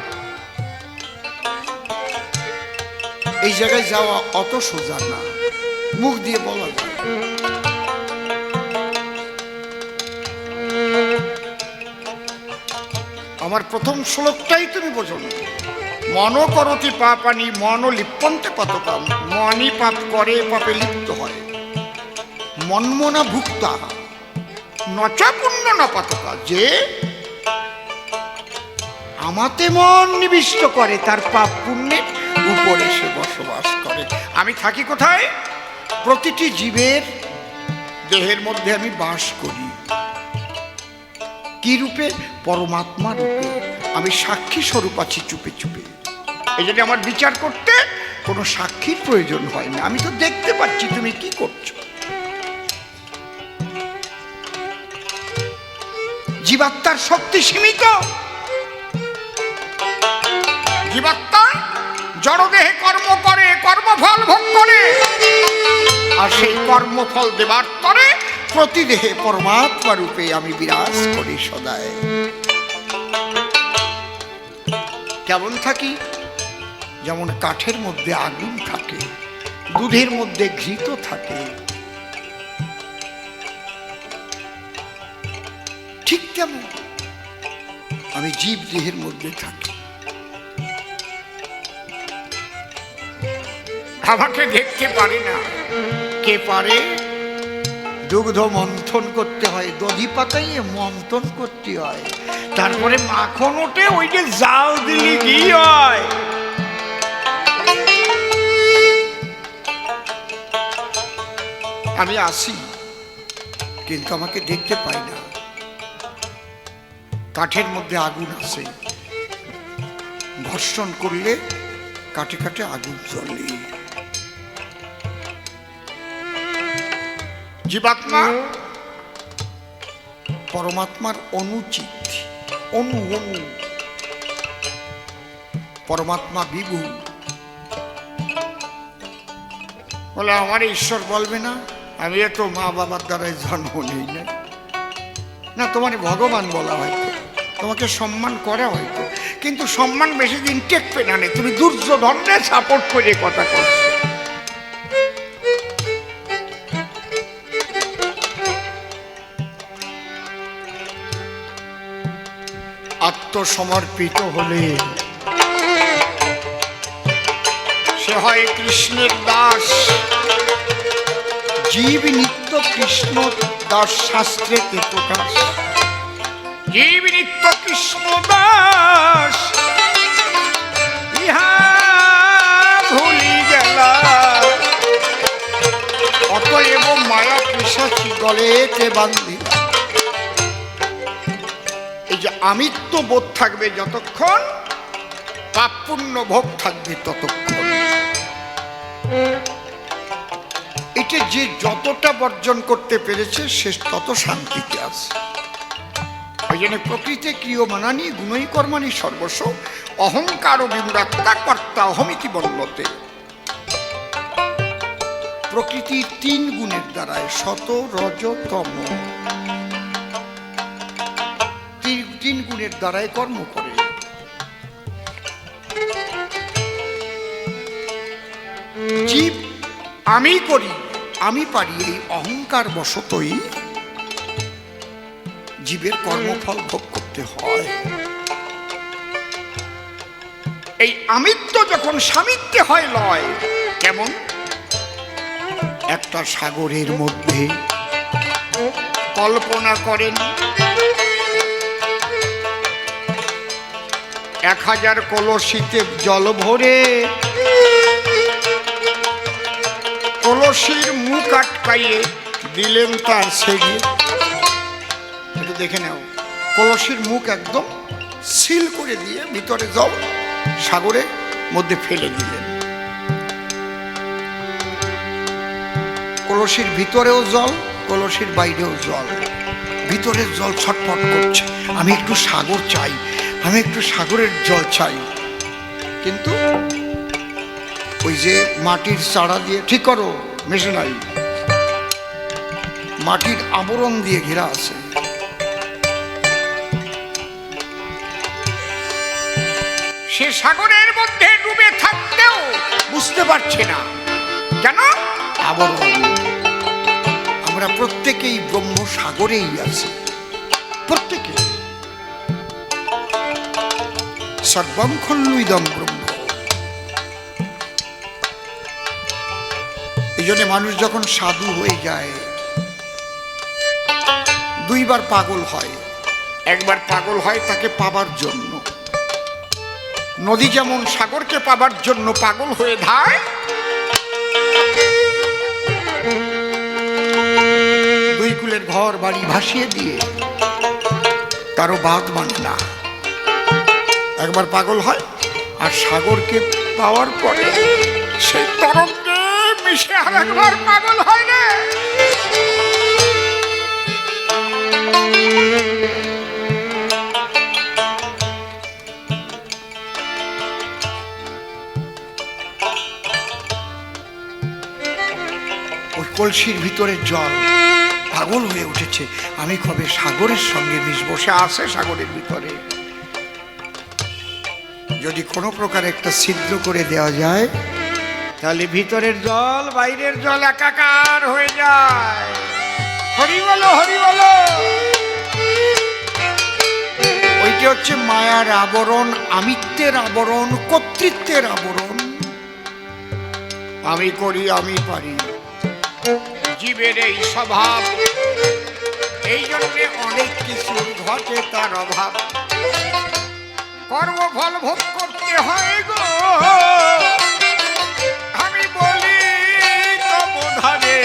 এই জায়গায় যাওয়া অত সোজা না, মুখ দিয়ে বলা যায়। আমার প্রথম শ্লোকটাই তুমি বোঝো না। মন করতি পাপানি মন লিপ্পন্তে পাতকাম, মনই পাপ করে পাপে লিপ্ত হয়। মনমনা ভুক্তা নচা পুণ্য না পাতকা, যে আমাতে মন নিবিষ্ট করে তার পাপ পুণ্যের উপরে সে বসবাস করে। আমি থাকি কোথায়? প্রতিটি জীবের দেহের মধ্যে আমি বাস করি। কি রূপে? পরমাত্মা রূপে। আমি সাক্ষী স্বরূপ আছি চুপে চুপে। এই জন্য আমার বিচার করতে কোনো সাক্ষীর প্রয়োজন হয় না, আমি তো দেখতে পাচ্ছি তুমি কি করছো। জীবাত্মার শক্তি সীমিত। জীবাত্মা জড়দেহে কর্ম করে, কর্মফল ভোগ করে, আর সেই কর্মফল দেবার তরে প্রতি দেহে পরমাত্মা রূপে আমি বিরাজ করি সদায়। কেমন থাকি? যেমন কাঠের মধ্যে আগুন থাকে, দুধের মধ্যে ঘৃত থাকে, ঠিক তেমন আমি জীব দেহের মধ্যে থাকি। আমাকে দেখতে পারে না, কে পারে? দুগ্ধ মন্থন করতে হয়, দধি পাতাইয়ে মন্থন করতে হয়, তারপরে মাখন ওঠে, ওই যে জাল দিলি ঘি হয়। আমি আসি কিন্তু আমাকে দেখতে পাই না। কাঠের মধ্যে আগুন আছে, ঘর্ষণ করলে কাটে কাটে আগুন জ্বলে। জীবাত্মা পরমাত্মার অনুচিত, অনু অনু পরমাত্মা বিভু। বলে আমার ঈশ্বর বলবে না, আমি এত মা বাবার দ্বারাই জন্ম নেই না। না, তোমার ভগবান বলা হয়তো, তোমাকে সম্মান করা হয়তো, কিন্তু সম্মান বেশি দিন টেকবে না। তুমি দুর্যোধনকে সাপোর্ট করে কথা করছো। আত্মসমর্পিত হলে সে হয় কৃষ্ণের দাস। জীব নিত্য কৃষ্ণ দাস, শাস্ত্রেতে প্রকাশ। জীব নিত্য কৃষ্ণ দাস, ইহা ভুলি গেলা। অতএব মায়া পিশাচি গলেতে বান্ধিলা। এই যে আমিত্ব বোধ থাকবে যতক্ষণ, পাপ পুণ্য ভোগ থাকবে ততক্ষণ। এটা যে যতটা বর্জন করতে পেরেছে সে তত শান্তিতে আছে। ওই জন্য প্রকৃতি ক্রিয়মানানি গুণই কর্মানি সর্বস্ব, অহংকার ও বিমূঢ়াত্মা কর্তা অহমিতি বর্ণতে। প্রকৃতির 3 গুণের দ্বারায়, সত রজ তম, 3 গুণের দ্বারাই কর্ম করে। জীব আমি করি, আমি পারি, এই অহংকার বশতই জীবের কর্মফল ভোগ করতে হয়। এই আমিত্ব যখন স্বামিত্বে হয় লয়, কেমন? একটা সাগরের মধ্যে কল্পনা করেন 1000 কলসিতে জল ভরে, কলসির মুখ আটকাইয়ে দিলেন তার সেগে। একটু দেখে নাও, কলসির মুখ একদম সিল করে দিয়ে ভিতরে জল সাগরের মধ্যে ফেলে দিলেন। কলসির ভিতরেও জল, কলসির বাইরেও জল। ভিতরের জল ছটফট করছে, আমি একটু সাগর চাই, আমি একটু সাগরের জল চাই। কিন্তু ওই যে মাটির চারা দিয়ে, ঠিক করো মেশিনারি, মাটির আবরণ দিয়ে ঘেরা আছে, সে সাগরের মধ্যে ডুবে থাকতেও বুঝতে পারছে না, কেন? আবরণ। আমরা প্রত্যেকেই ব্রহ্ম সাগরেই আছি, প্রত্যেকে। সর্বম খল্লু ইদম ব্রহ্ম। এই জন্য মানুষ যখন সাধু হয়ে যায় দুইবার পাগল হয়। একবার পাগল হয় তাকে পাবার জন্য, নদী যেমন সাগরকে পাবার জন্য পাগল হয়ে ধায়, দুই কুলের ঘর বাড়ি ভাসিয়ে দিয়ে কারো বাদ মানে না। একবার পাগল হয়, আর সাগরকে পাওয়ার পরে সেই তরঙ্গে মিশে আর একবার পাগল হয় না। ওই কলসির ভিতরে জল পাগল হয়ে উঠেছে, আমি কবে সাগরের সঙ্গে মিশবো। সে আছে সাগরের ভিতরে, যদি কোনো প্রকার একটা ছিদ্র করে দেওয়া যায় তাহলে ভিতরের জল বাইরের জল একাকার হয়ে যায়। হরি বলো, হরি বলো। ওইটা হচ্ছে মায়ার আবরণ, আমিত্বের আবরণ, কর্তৃত্বের আবরণ। আমি করি, আমি পারি, জীবের এই স্বভাব। এই জন্যে অনেক কিছু ঘটে তার অভাব। কর্মফল ভোগ করতে হয় গো, আমি বলি তো বোধারে।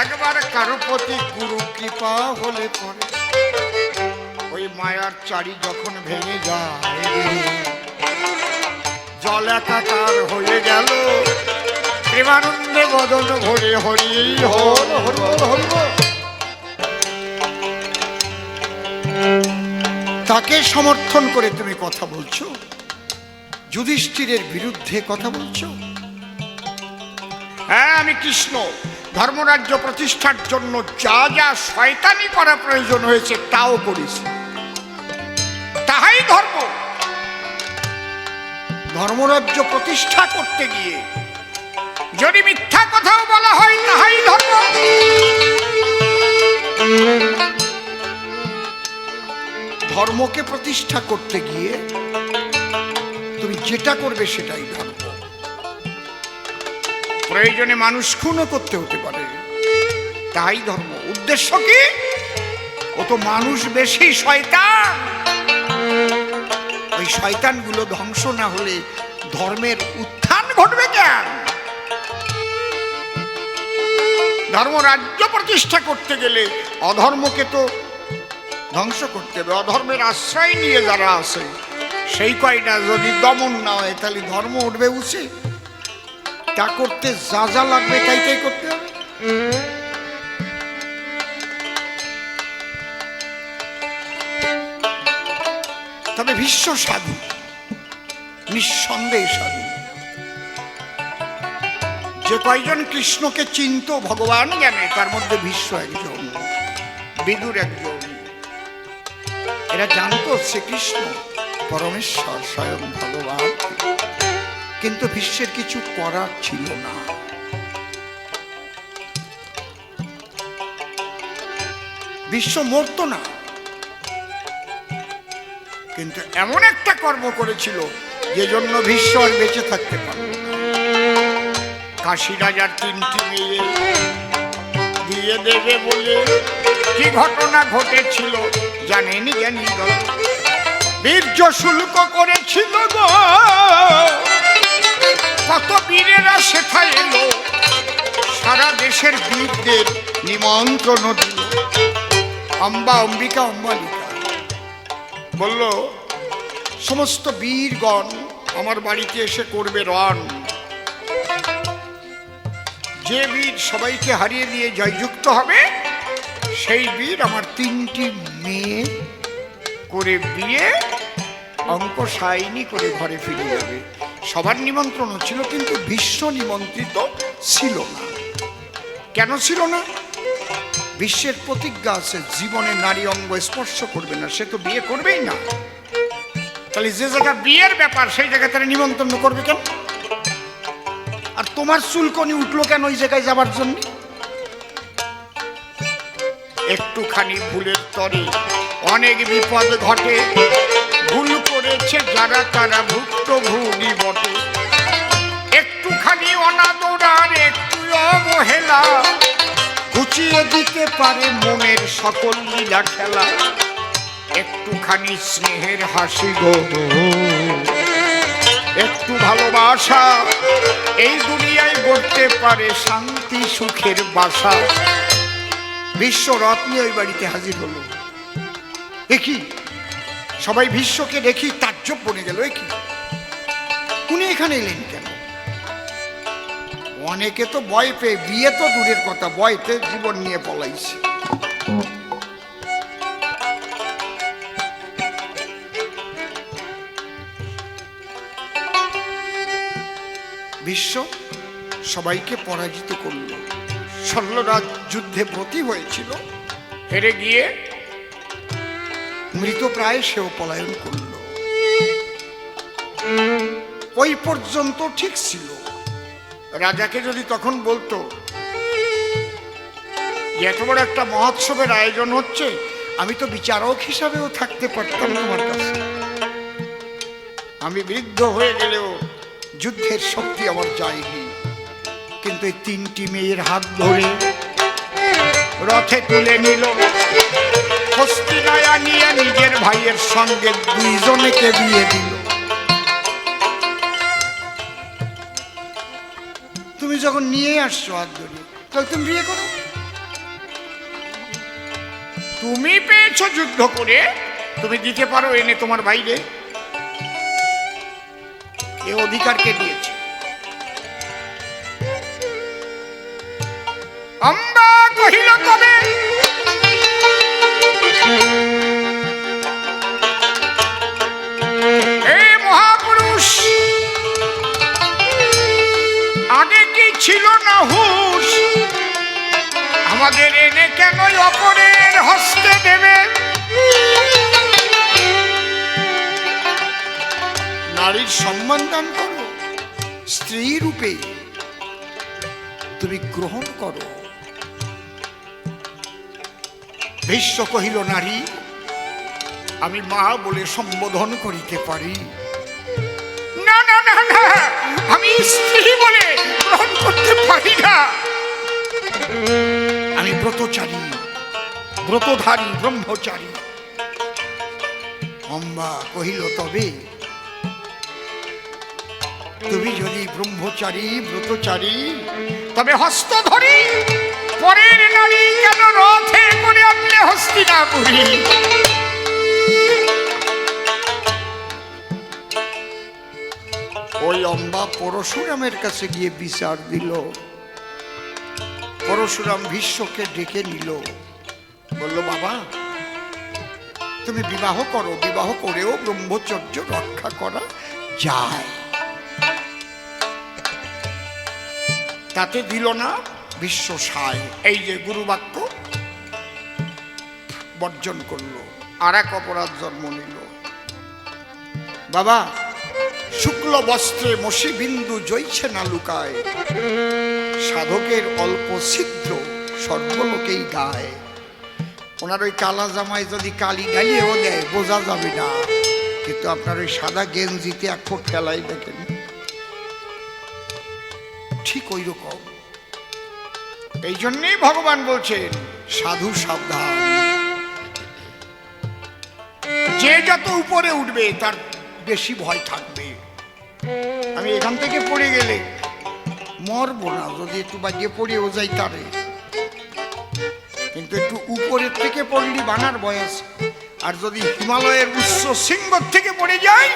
একবার কারো প্রতি গুরু কৃপা হলে পরে ওই মায়ার চারি যখন ভেঙে যায়, জল একাকার হয়ে গেল, প্রেমানন্দে বদন ভরে হরি হল হরি হল। তাকে সমর্থন করে তুমি কথা বলছো, যুধিষ্ঠিরের বিরুদ্ধে কথা বলছো। হ্যাঁ, আমি কৃষ্ণ ধর্মরাজ্য প্রতিষ্ঠার জন্য যা যা শয়তানি করা প্রয়োজন হয়েছে তাও করেছি, তাহাই ধর্ম। ধর্মরাজ্য প্রতিষ্ঠা করতে গিয়ে যদি মিথ্যা কথাও বলা হয় তাহাই ধর্ম। ধর্মকে প্রতিষ্ঠা করতে গিয়ে তুমি যেটা করবে সেটাই ধর্ম। প্রয়োজনে মানুষ খুনও করতে হতে পারে, তাই ধর্ম। উদ্দেশ্য কি? ও তো মানুষ বেশি শয়তান। ওই শয়তানগুলো ধ্বংস না হলে ধর্মের উত্থান ঘটবে কেন? ধর্ম রাজ্য প্রতিষ্ঠা করতে গেলে অধর্মকে তো ধ্বংস করতে হবে। অধর্মের আশ্রয় নিয়ে যারা আছে সেই কয়টা যদি দমন না হয় তাহলে ধর্ম উঠবে উঠে। তা করতে যা যা লাগবে তাই তাই করতে হবে। তবে ভীষ্ম সাধু, নিঃসন্দেহে সাধু। যে কয়জন কৃষ্ণকে চিনত ভগবান জ্ঞানে তার মধ্যে ভীষ্ম একজন, বিদুর একজন। এরা জানতো শ্রীকৃষ্ণ পরমেশ্বর স্বয়ং ভগবান, কিন্তু ভীষ্মের কিছু করার ছিল না। ভীষ্ম মরত না, কিন্তু এমন একটা কর্ম করেছিল যে জন্য ভীষ্ম আর বেঁচে থাকতে পারল না। কাশী রাজার 3টি মেয়ে বিয়ে দেবে বলে কি ঘটনা ঘটেছিল জানেন জ্ঞানী দল। বীর্য শুল্ক করেছিল গো, কত বীরেরা সেথায় এলো, সারা দেশের বীরদের নিমন্ত্রণ দিল। অম্বা, অম্বিকা, অম্বালিকা বলল সমস্ত বীরগণ আমার বাড়িতে এসে করবে রণ। যে বীর সবাইকে হারিয়ে দিয়ে জয়যুক্ত হবে সেই বীর আমার 3টি মেয়ে করে বিয়ে অঙ্ক সাইনি করে ঘরে ফিরে যাবে। সবার নিমন্ত্রণ ছিল, কিন্তু ভীষ্ম নিমন্ত্রিত ছিল না। কেন ছিল না? বিশ্বের প্রতিজ্ঞা আছে, জীবনে নারী অঙ্গ স্পর্শ করবে না, সে তো বিয়ে করবেই না। তাহলে যে জায়গা বিয়ের ব্যাপার সেই জায়গায় তারা নিমন্ত্রণ করবে কেন? আর তোমার চুলকনি উঠলো কেন ওই জায়গায় যাবার জন্য? একটুখানি ভুলের তরে অনেক বিপদ ঘটে, ভুল করেছে যারা তারা ভুক্তভোগী বটে। একটুখানি অনাদরার একটু অবহেলা ঘুচিয়ে দিতে পারে মনের সকল লীলা খেলা। একটুখানি স্নেহের হাসি গো, একটু ভালোবাসা এই দুনিয়ায় গড়তে পারে শান্তি সুখের বাসা। বিশ্বরত্ন ওই বাড়িতে হাজির হলো। দেখি সবাই বিশ্বকে দেখি তাজ্জব বনে গেল, কি উনি এখানে এলেন কেন? অনেকে তো ভয় পেয়ে, বিয়ে তো দূরের কথা, ভয়তে জীবন নিয়ে পলাইছে। বিশ্ব সবাইকে পরাজিত করল। শল্যরাজ যুদ্ধে ব্রতী হয়েছিল, হেরে গিয়ে মৃতপ্রায় সেও পলায়ন করল। ওই পর্যন্ত ঠিক ছিল। রাজাকে যদি তখন বলতো এত বড় একটা মহোৎসবের আয়োজন হচ্ছে, আমি তো বিচারক হিসাবেও থাকতে পারতাম তোমার কাছে। আমি বৃদ্ধ হয়ে গেলেও যুদ্ধের শক্তি আমার যায়নি। কিন্তু এই 3টি মেয়ের হাত ধরে রথে তুলে নিল, হস্তিনায় নিয়ে নিজের ভাইয়ের সঙ্গে 2 জনেকে বিয়ে দিল। তুমি যখন নিয়ে আসছো হাত ধরে, তাহলে তুমি বিয়ে করো। তুমি পেয়েছো যুদ্ধ করে, তুমি দিতে পারো এনে তোমার বাইরে। এ অধিকার কে দিয়েছে? অম্বা কহিল তবে হে মহাপুরুষ, আগে কি ছিল না হুঁশ? আমাদের এনে কেন অপরের হস্তে দেবে? নারীর সম্মান দান করো, স্ত্রী রূপে তুমি গ্রহণ করো। ভীষ্ম কহিল, নারী আমি মা বলে সম্বোধন করিতে পারি। না না না না, আমি স্ত্রী বলে গ্রহণ করতে পারি না। আমি ব্রতচারী, ব্রতধারী, ব্রহ্মচারী। অম্বা কহিল, তবে তুমি যদি ব্রহ্মচারী ব্রতচারী, তবে হস্ত ধরি পরের নারী কেন রথে করে আনলে হস্তিনাপুরী? ওই অম্বা পরশুরামের কাছে গিয়ে বিচার দিল। পরশুরাম ভীষ্মকে ডেকে নিল, বলল, বাবা তুমি বিবাহ করো, বিবাহ করেও ব্রহ্মচর্য রক্ষা করা যায়। তাতে দিল না বিশ্ব সায়। এই যে গুরুবাক্য বর্জন করলো, আর এক অপরাধ জন্ম নিল। বাবা শুক্ল বস্ত্রে মসি বিন্দু জইছে না লুকায়, সাধকের অল্প ছিদ্র সর্বলোকেই গায়। ওনার ওই কালা জামায় যদি কালি ঢালিয়েও দেয় বোঝা যাবে না, কিন্তু আপনার ওই সাদা গেঞ্জিতে 1 ফুট ফেলাই দেখেন, ঠিক ওই রকম। এই জন্যই ভগবান বলছেন সাধু সাবধান। যে যত উপরে উঠবে তার বেশি ভয় থাকবে। আমি এখান থেকে পড়ে গেলে মরবো না, যদি একটু বাজিয়ে পড়েও যাই তারে, কিন্তু একটু উপরের থেকে পড়লি বানার বয়স। আর যদি হিমালয়ের উচ্চ শৃঙ্গ থেকে পড়ে যাই,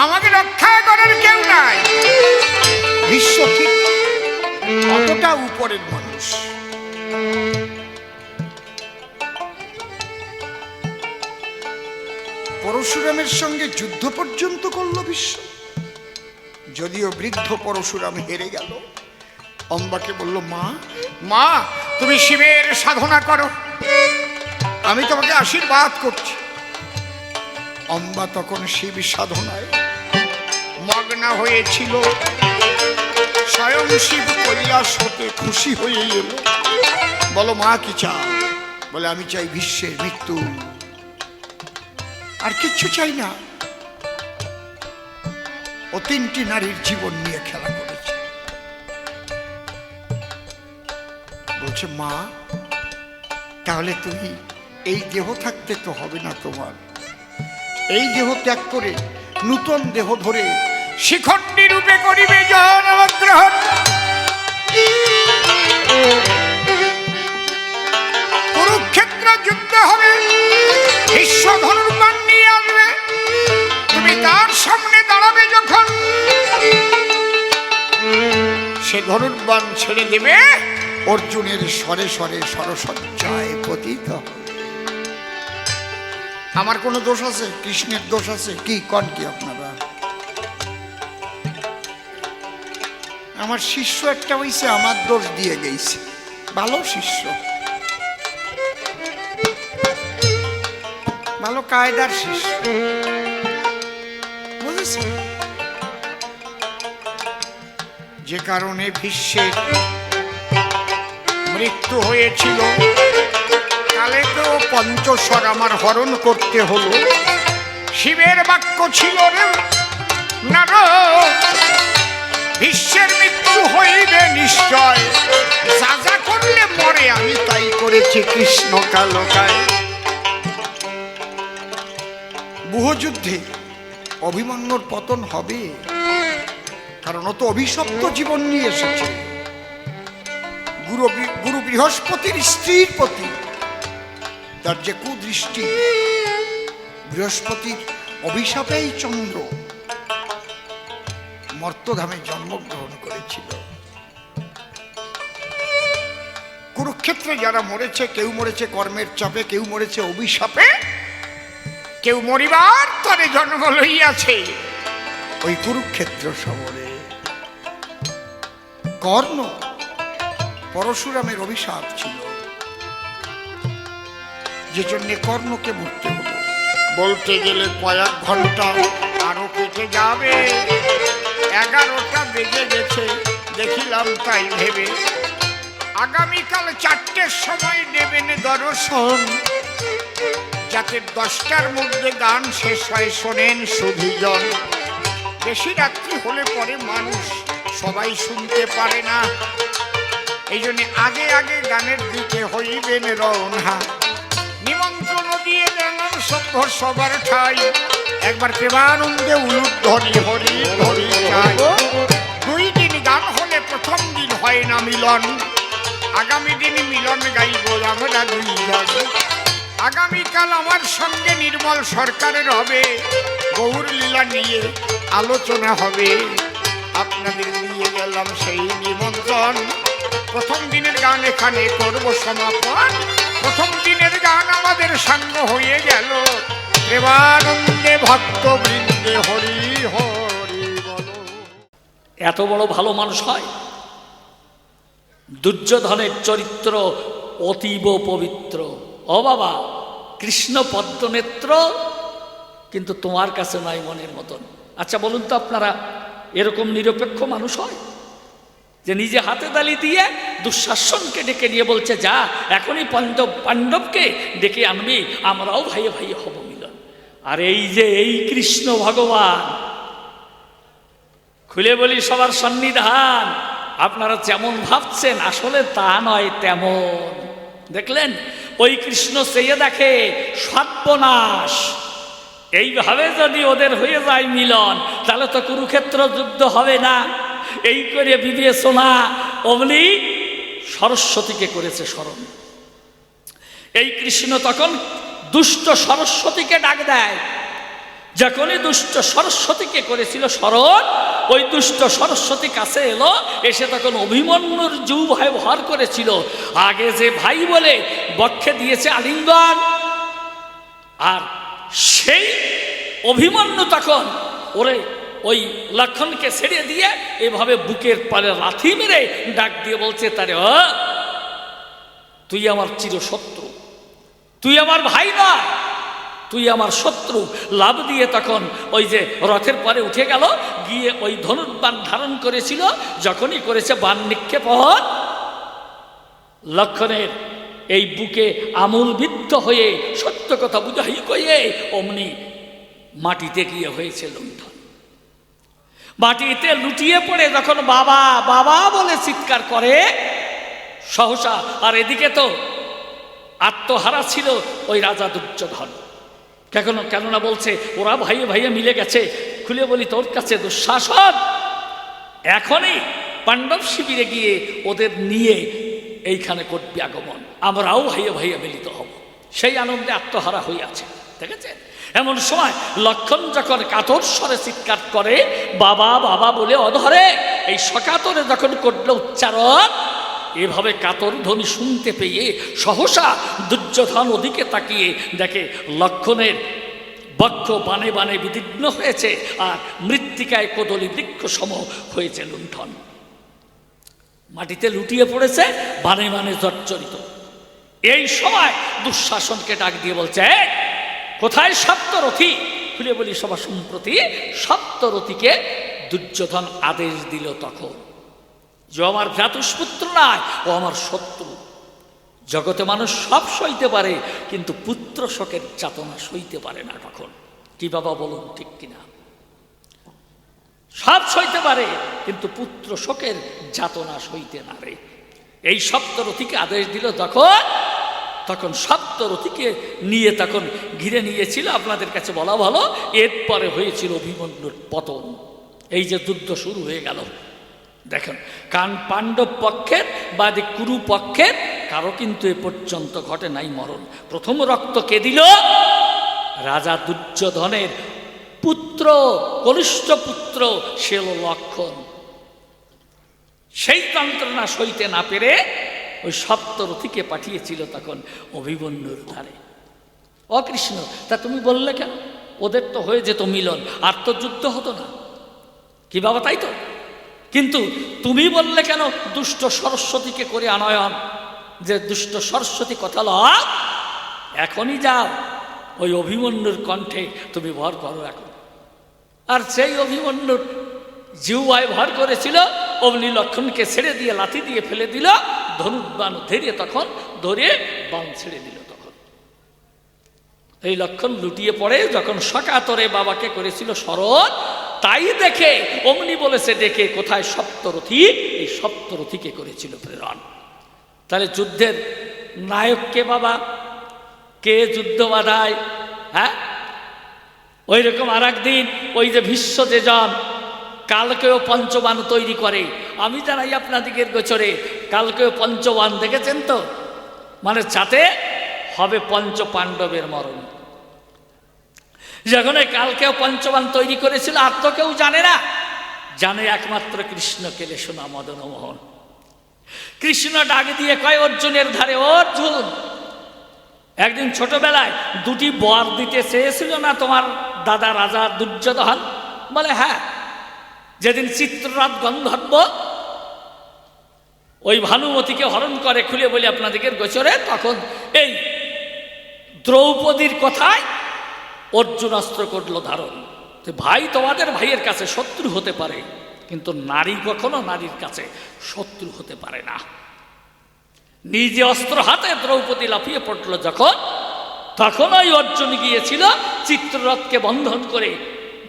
আমাকে রক্ষা করার কেউ নাই। বিশ্ব ঠিক অতটা উপরের মানুষ। পরশুরামের সঙ্গে যুদ্ধ পর্যন্ত করল বিশ্ব। যদিও বৃদ্ধ পরশুরাম হেরে গেল, অম্বাকে বলল, মা মা তুমি শিবের সাধনা করো, আমি তোমাকে আশীর্বাদ করছি। অম্বা তখন শিব সাধনায় মগ্ন হয়েছিল। স্বয়ং শিব কৈলাস হতে খুশি হয়ে এলো। বলো মা কি চাও? বলে আমি চাই ভীষ্মের মৃত্যু, আর কিচ্ছু চাই না। ও 3টি নারীর জীবন নিয়ে খেলা করেছে। বলছে মা তাহলে তুমি এই দেহ থাকতে তো হবে না, তোমার এই দেহ ত্যাগ করে নূতন দেহ ধরে শিখণ্ডী রূপে করিবে জন্মগ্রহণ। কুরুক্ষেত্র যুদ্ধ হবে, বিশ্ব ধনুর্বাণ নিয়ে আসবে, তুমি তার সামনে দাঁড়াবে যখন, সে ধনুর্বাণ ছেড়ে দেবে, অর্জুনের স্বরে স্বরে সরসজ্জায় পতিত হবে। আমার কোনো দোষ আছে? কৃষ্ণের দোষ আছে কি? কন কি আপনারা? আমার শিষ্য একটা হইছে, আমার দোষ দিয়ে গেছে, ভালো শিষ্য, ভালো কায়দার শিষ্য, বুঝেছেন? যে কারণে ভীষ্মের মৃত্যু হয়েছিল, কালেকেও পঞ্চস্বর আমার হরণ করতে হলো। শিবের বাক্য ছিল রে নারদ, ভীষ্মের মৃত্যু হইবে নিশ্চয়, যা যা করলে মরে আমি তাই করেছি কৃষ্ণ কালকায়। বহুযুদ্ধে অভিমন্যুর পতন হবে, কারণ ও তো অভিশপ্ত জীবন নিয়ে এসেছে। গুরু বৃহস্পতির স্ত্রীর প্রতি তার যে কুদৃষ্টি, বৃহস্পতির অভিশাপেই চন্দ্র মর্তধামে জন্মগ্রহণ করেছিল। কুরুক্ষেত্রে যারা মরেছে, কেউ মরেছে কর্মের চাপে, কেউ মরেছে অভিশাপে, কেউ মরিবার তরে জন্ম লইয়াছে ওই কুরুক্ষেত্র শহরে। কর্ণ পরশুরামের অভিশাপ ছিল, যে জন্যে কর্ণকে মরতে হলো। বলতে গেলে কয়েক ঘন্টা আরো কেটে যাবে, 11টা বেজে গেছে দেখিলাম, তাই ভেবে আগামীকাল 4টের সময় দেবেন দর্শন, যাতে 10টার মধ্যে গান শেষ হয়, শোনেন সুধীজন। বেশি রাত্রি হলে পরে মানুষ সবাই শুনতে পারে না, এই জন্য আগে আগে গানের দিকে হইবেন রওনা। নিমন্ত্রণ দিয়ে জানান সভ্য সবার ঠাই, একবার প্রেমানন্দে উলুধ্বনি হরি হরি চাই। 2 দিন গান হলে প্রথম দিন হয় না মিলন, আগামী দিন মিলন গাইব আমরা 2 জন। আগামীকাল আমার সঙ্গে নির্মল সরকারের হবে, গৌর লীলা নিয়ে আলোচনা হবে। আপনাদের নিয়ে গেলাম সেই নিমন্ত্রণ। প্রথম দিনের গান এখানে করব সমাপন। প্রথম দিনের গান আমাদের সাঙ্গ হয়ে গেল, প্রেমানন্দে ভক্তবৃন্দে হরি হরি বলো। এত বড় ভালো মানুষ হয়? দুর্যোধনের চরিত্র অতীব পবিত্র। ও বাবা, কৃষ্ণ পদ্মনেত্র, কিন্তু তোমার কাছে নাই মনের মতন। আচ্ছা বলুন তো আপনারা, এরকম নিরপেক্ষ মানুষ হয় যে নিজে হাতে তালি দিয়ে দুঃশাসনকে ডেকে নিয়ে বলছে, যা এখনই পাণ্ডবকে ডেকে আনবি, আমরাও ভাইয়ে ভাইয়ে হব মিলন। আর এই যে এই কৃষ্ণ ভগবান, খুলে বলি সবার সন্নিধান, আপনারা যেমন ভাবছেন আসলে তা নয় তেমন। দেখলেন, ওই কৃষ্ণ চেয়ে দেখে সর্বনাশ। এইভাবে যদি ওদের হয়ে যায় মিলন, তাহলে তো কুরুক্ষেত্র যুদ্ধ হবে না। এই করে বিবেচনা অমনি সরস্বতীকে করেছে স্মরণ। এই কৃষ্ণ তখন দুষ্ট সরস্বতীকে ডাক দেয়। যখনই দুষ্ট সরস্বতীকে করেছিল স্মরণ, ওই দুষ্ট সরস্বতী কাছে এলো, এসে তখন অভিমন্যুর যুব ব্যবহার করেছিল। আগে যে ভাই বলে বক্ষে দিয়েছে আলিঙ্গন, আর সেই অভিমন্যু তখন ওরে ওই লক্ষণকে ছেড়ে দিয়ে এভাবে বুকের পারে লাথি মেরে ডাক দিয়ে বলছে, তারে তুই আমার চিরশত্রু, তুই আমার ভাই না, তুই আমার শত্রু। লাভ দিয়ে তখন ওই যে রথের পরে উঠে গেল, গিয়ে ওই ধনুর্বাণ ধারণ করেছিল, যখনই করেছে বাণ নিক্ষেপ লক্ষণের এই বুকে আমূল বিদ্ধ হয়ে সত্য কথা বুঝাই কয়ে অমনি মাটিতে গিয়ে হয়েছে লুণ্ঠন। মাটিতে লুটিয়ে পড়ে যখন বাবা বাবা বলে চিৎকার করে সহসা, আর এদিকে তো আত্মহারা ছিল ওই রাজা দুর্যোধন। কেননা বলছে ওরা ভাইয়ে ভাইয়ে মিলে গেছে। খুলে বলি, তোর কাছে দুঃশাসন, এখনই পাণ্ডব শিবিরে গিয়ে ওদের নিয়ে এইখানে করবি আগমন, আমরাও ভাইয়ে ভাইয়ে মিলিত হব। সেই আনন্দে আত্মহারা হয়ে আছে, দেখেছেন? এমন সময় লক্ষণ যখন কাতর স্বরে চিৎকার করে বাবা বাবা বলে অধরে, এই সকাতরে যখন করল উচ্চারণ, এভাবে কাতর ধ্বনি শুনতে পেয়ে সহসা দুর্যোধন ওদিকে তাকিয়ে দেখে লক্ষণের বক্ষ বানে বানে বিদীর্ণ হয়েছে, আর মৃত্তিকায় কদলী বৃক্ষ সম হয়েছে লুণ্ঠন। মাটিতে লুটিয়ে পড়েছে, বানে বানে জর্জরিত। এই সময় দুঃশাসনকে ডাক দিয়ে বলছে, কোথায় সপ্তরথী? খুলে বলি সভা সম্প্রতি সপ্তরথীকে দুর্যোধন আদেশ দিল তখন যে আমার ভ্রাতুষ্পুত্র নয়, ও আমার শত্রু। জগতে মানুষ সব সইতে পারে, কিন্তু পুত্র শোকের যাতনা সইতে পারে না। কখন? কি বাবা বলুন, ঠিক কিনা? সব সইতে পারে, কিন্তু পুত্র শোকের যাতনা সইতে না রে। এই সপ্তরথীকে আদেশ দিল তখন সপ্তরথীকে নিয়ে তখন ঘিরে নিয়েছিল। আপনাদের কাছে বলা ভালো, এরপরে হয়েছিল অভিমন্যুর পতন। এই যে যুদ্ধ শুরু হয়ে গেল, দেখেন, কারণ পাণ্ডব পক্ষের বা কুরু পক্ষের কারো কিন্তু এ পর্যন্ত ঘটে নাই মরণ। প্রথম রক্ত কে দিল? রাজা দুর্যোধনের পুত্র, কনিষ্ঠ পুত্র, সে হল লক্ষণ। সেই যন্ত্রণা সইতে না পেরে ওই সপ্তরথীকে পাঠিয়েছিল তখন অভিমন্যুর ধারে। কৃষ্ণ, তা তুমি বললে কেন? ওদের তো হয়ে যেত মিলন, আর তো যুদ্ধ হতো না। কি বাবা, তাই তো? কিন্তু তুমি বললে কেন দুষ্ট সরস্বতীকে করে আনয়ন? যে দুষ্ট সরস্বতী কথা লয়, এখনই যাও ওই অভিমন্যুর কণ্ঠে তুমি ভর করো এখন। আর সেই অভিমন্যুর জিহ্বায় ভর করেছিল, অমনি লক্ষণকে ছেড়ে দিয়ে লাথি দিয়ে ফেলে দিল, ধনুর্বাণ ধরে বাণ ছেড়ে দিল। তখন এই লক্ষণ লুটিয়ে পড়ে, যখন সকাতরে বাবাকে করেছিল স্মরণ, তাই দেখে অমনি বলেছে, দেখে কোথায় সপ্তরথী? এই সপ্তরথীকে করেছিল প্রেরণ। তাহলে যুদ্ধের নায়ক কে বাবা? কে যুদ্ধ বাধায়? হ্যাঁ, ওই রকম আর একদিন ওই যে ভীষ্ম যে জন কালকেও পঞ্চবাণ তৈরি করে। আমি জানাই আপনাদিকের গোচরে, কালকেও পঞ্চবাণ দেখেছেন তো? মানে যাতে হবে পঞ্চ পাণ্ডবের মরণ। যখন কালকেও পঞ্চবাণ তৈরি করেছিল, আর তো কেউ জানে না, জানে একমাত্র কৃষ্ণ কেলে শোনা মদন মোহন। কৃষ্ণ ডাক দিয়ে কয় অর্জুনের ধারে, অর্জুন, একদিন ছোটবেলায় দুটি বর দিতে চেয়েছিল না তোমার দাদা রাজা দুর্যোধন? বলে হ্যাঁ। যেদিন চিত্ররথ গন্ধর্ব ওই ভানুমতিকে হরণ করে, খুলে বলি আপনাদেরকে গোচরে, তখন এই দ্রৌপদীর কথায় অর্জুন অস্ত্র করল ধারণ। ভাই তোমাদের ভাইয়ের কাছে শত্রু হতে পারে, কিন্তু নারী কখনো নারীর কাছে শত্রু হতে পারে না। নিজে অস্ত্র হাতে দ্রৌপদী লাফিয়ে পড়ল যখন, তখন ওই অর্জুন গিয়েছিল চিত্ররথকে বন্ধন করে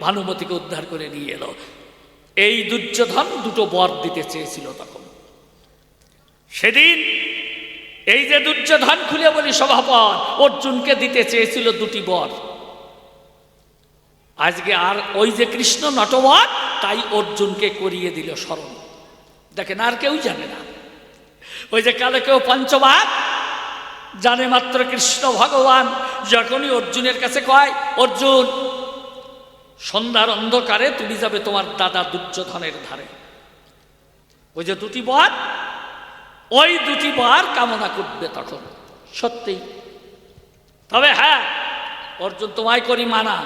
ভানুমতিকে উদ্ধার করে নিয়ে এলো। এই দুর্যোধন দুটো বর দিতে চেয়েছিল তখন। সেদিন এই যে দুর্যোধন, খুলে বলি সভাপতি, অর্জুনকে দিতে চেয়েছিল দুটি বর। আজকে আর ওই যে কৃষ্ণ নটবর, তাই অর্জুনকে করিয়ে দিল স্মরণ। দেখেন, আর কেউ জানে না। ওই যে কালে কেউ পঞ্চবাণ জানে মাত্র কৃষ্ণ ভগবান। যখনই অর্জুনের কাছে কয়, অর্জুন, সন্ধ্যার অন্ধকারে তুমি যাবে তোমার দাদা দুর্যোধনের ধারে, ওই যে দুটি বর, ওই দুটি বর কামনা করবে তখন। সত্যি। তবে হ্যাঁ, অর্জুন, তোমায় করি মানা,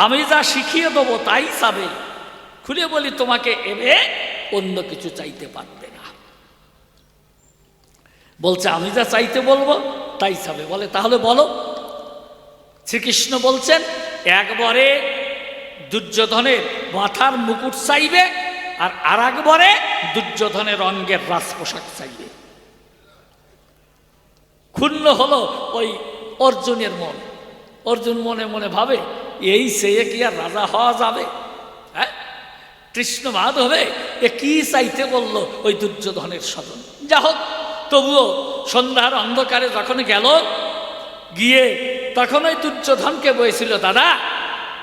আমি যা শিখিয়ে দেবো তাই চাবে। খুলে বলি তোমাকে এবে অন্য কিছু চাইতে পারবে না। বলছে আমি যা চাইতে বলবো তাই চাবে। বলে তাহলে বলো। শ্রীকৃষ্ণ বলছেন একবারে দুর্যোধনের মাথার মুকুট চাইবে, আর আরেকবারে দুর্যোধনের অঙ্গের রাজ পোশাক চাইবে। ক্ষুণ্ণ হলো ওই অর্জুনের মন। অর্জুন মনে মনে ভাবে এই চেয়ে কি আর রাজা হওয়া যাবে? হ্যাঁ, কৃষ্ণ মাধবে এ কি চাইতে বলল ওই দুর্যোধনের স্বজন। যা হোক, তবুও সন্ধ্যার অন্ধকারে যখন গেল, গিয়ে তখন ওই দুর্যোধনকে বলেছিল, দাদা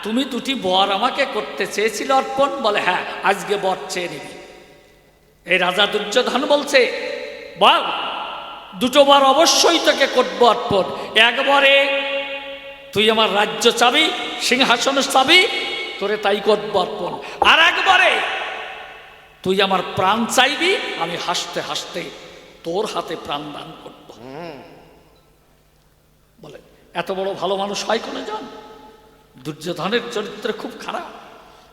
তুমি দুটি বর আমাকে করতে চেয়েছিল অর্পণ। বলে হ্যাঁ, আজকে বর চেয়ে নিবি। এই রাজা দুর্যোধন বলছে বল, দুটো বার অবশ্যই তোকে করবো অর্পণ। একবারে তুই আমার রাজ্য চাবি, সিংহাসন চাবি, তোরে তাই করবো অর্পণ। আর একবারে তুই আমার প্রাণ চাইবি, আমি হাসতে হাসতে তোর হাতে প্রাণ দান করব। বলে এত বড় ভালো মানুষ হয় কোনো জন? দুর্যোধনের চরিত্র খুব খারাপ।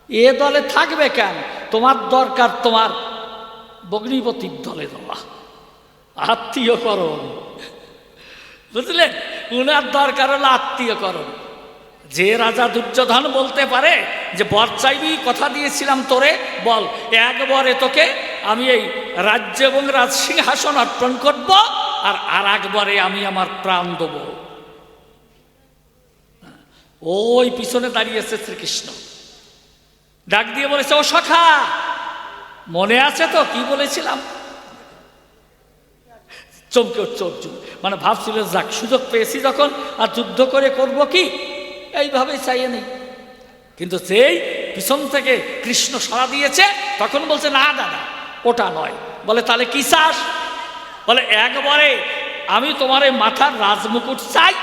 এ দলে থাকবে কেন? তোমার দরকার তোমার বগ্নিপতির দলে দেওয়া, আত্মীয়করণ। বুঝলেন? উনার দরকার হলো আত্মীয়করণ। যে রাজা দুর্যোধন বলতে পারে যে বর চাইবি, কথা দিয়েছিলাম তোরে, বল একবারে তোকে আমি এই রাজ্য এবং রাজ সিংহাসন অর্পণ করব, আর একবারে আমি আমার প্রাণ দেব। ওই পিছনে দাঁড়িয়েছে শ্রীকৃষ্ণ, ডাক দিয়ে বলেছে, ও সখা মনে আছে তো কি বলেছিলাম? চমকে উঠছে অর্জুন। মানে ভাবছিল যাক সুযোগ পেয়েছি যখন, আর যুদ্ধ করে করব কি, এইভাবেই চাইয়ে নেই। কিন্তু যেই পিছন থেকে কৃষ্ণ সাড়া দিয়েছে তখন বলছে না দাদা ওটা নয়। বলে তাহলে কি চাস? বলে একবারে আমি তোমার এই মাথার রাজমুকুট চাই,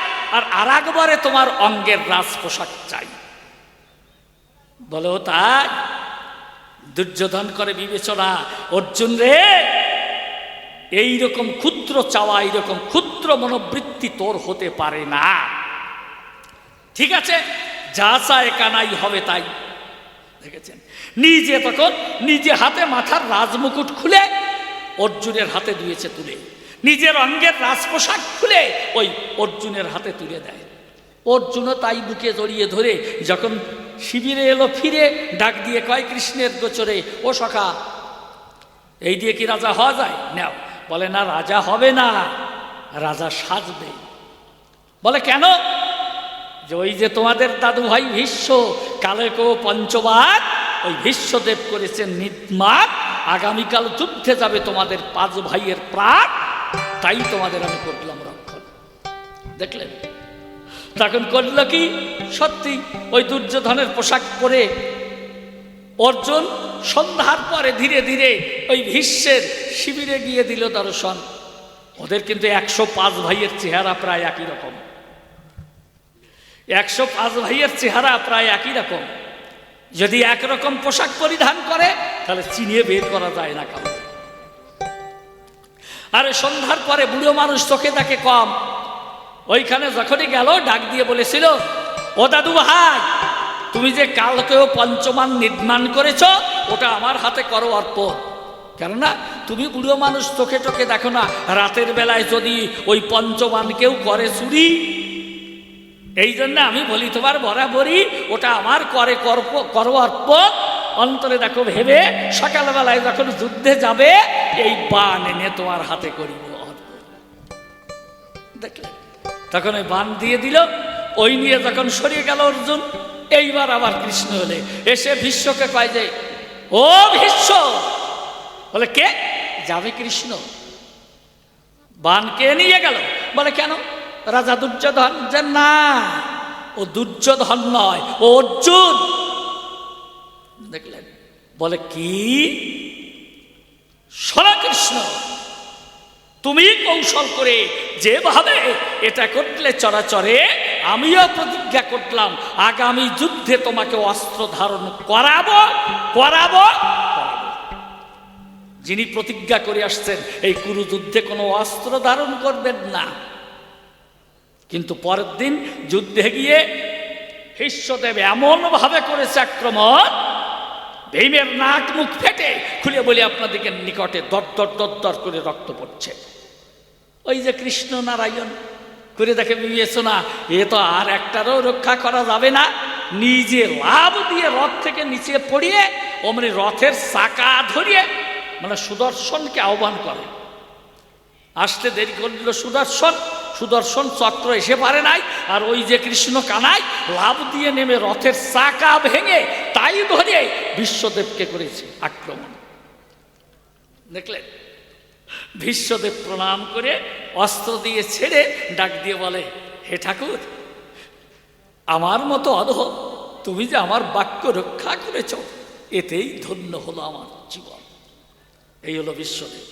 আর একবারে তোমার অঙ্গের রাজ পোশাক চাই। বলে ও তাই? দুর্যোধন করে বিবেচনা, অর্জুন রে এইরকম ক্ষুদ্র চাওয়া, এইরকম ক্ষুদ্র মনোবৃত্তি তোর হতে পারে না। ঠিক আছে, যা চায় কানাই হবে তাই। দেখেছেন, নিজে তখন নিজে হাতে মাথার রাজমুকুট খুলে অর্জুনের হাতে দিয়েছে তুলে, নিজের অঙ্গের রাজ পোশাক খুলে ওই অর্জুনের হাতে তুলে দেয়। অর্জুনও তাই বুকে জড়িয়ে ধরে যখন শিবিরে এলো ফিরে, ডাক দিয়ে কয় কৃষ্ণের গোচরে, ও সখা এই দিয়ে কি রাজা হওয়া যায়? নাও। বলে না, রাজা হবে না, রাজা সাজবে। বলে কেন? যে ওই যে তোমাদের দাদু ভাই ভীষ্ম কালেকো পঞ্চবার, ওই ভীষ্মদেব করেছেন নির্মাণ, আগামীকাল যুদ্ধে যাবে তোমাদের 5 ভাইয়ের প্রাণ, তাই তোমাদের আমি করলাম রক্ষণ। দেখলেন তখন করল কি? সত্যি ওই দুর্যোধনের পোশাক পরে অর্জুন সন্ধ্যার পরে ধীরে ধীরে ওই ভীষ্মের শিবিরে গিয়ে দিল দর্শন। ওদের কিন্তু 105 ভাইয়ের চেহারা প্রায় একই রকম। 105 ভাইয়ের চেহারা প্রায় একই রকম। যদি একরকম পোশাক পরিধান করে তাহলে চিনিয়ে বের করা যায় না কারণ। আরে সন্ধ্যার পরে বুড়ো মানুষ চোখে দেখে কম। ওইখানে যখনই গেল ডাক দিয়ে বলেছিল, ও দাদু ভাই তুমি যে কালকেও পঞ্চমান নির্মাণ করেছ, ওটা আমার হাতে করো অর্পণ। কেননা তুমি বুড়ো মানুষ চোখে চোখে দেখো না, রাতের বেলায় যদি ওই পঞ্চমান কেউ করে চুরি, এই জন্য আমি বলি তোমার বরাবরই ওটা আমার করো অর্পণ। অন্তরে দেখো ভেবে সকালবেলায় যখন যুদ্ধে যাবে এই বান এনে তোমার হাতে করিব অর্পণ। দেখলে তখন ওই বান দিয়ে দিল। ওই নিয়ে যখন সরিয়ে গেল অর্জুন, এইবার আবার কৃষ্ণ হলে এসে ভীষ্মকে কয় যে, ও ভীষ্ম। বলে কে যাবে? কৃষ্ণ। বান কে নিয়ে গেল? বলে কেন? রাজা দুর্যোধন। যে না, ও দুর্যোধন নয়, ও অর্জুন। দেখলেন? বলে কি? শোনো কৃষ্ণ, তুমি কৌশল করে যেভাবে এটা করলে চরাচরে, আমিও প্রতিজ্ঞা করলাম আগামী যুদ্ধে তোমাকে অস্ত্র ধারণ করাবো। যিনি প্রতিজ্ঞা করে আসছেন এই কুরুযুদ্ধে কোনো অস্ত্র ধারণ করবেন না, কিন্তু পরের দিন যুদ্ধে গিয়ে ভীষ্মদেব এমন ভাবে করেছে আক্রমণ, ভীমের নাক মুখ ফেটে খুলে বলি আপনাদেরকে নিকটে দর দর দর দর করে রক্ত পড়ছে। ওই যে কৃষ্ণ নারায়ণ করে দেখে বিবেচনা, এ তো আর একটারও রক্ষা করা যাবে না, নিজে লাভ দিয়ে রথ থেকে নিচে পড়িয়ে অমনি রথের চাকা ধরিয়ে মানে সুদর্শনকে আহ্বান করে। আসতে দেরি করল সুদর্শন চক্র এসে পারে নাই, আর ওই যে কৃষ্ণ কানাই লাভ দিয়ে নেমে রথের চাকা ভেঙে তাই ধরে বিশ্বদেবকে করেছে আক্রমণ। দেখলেন, বিশ্বদেব প্রণাম করে অস্ত্র দিয়ে ছেড়ে ডাক দিয়ে বলে, হে ঠাকুর, আমার মতো অধম তুমি যে আমার বাক্য রক্ষা করেছ, এতেই ধন্য হলো আমার জীবন। এই হলো বিশ্বদেব।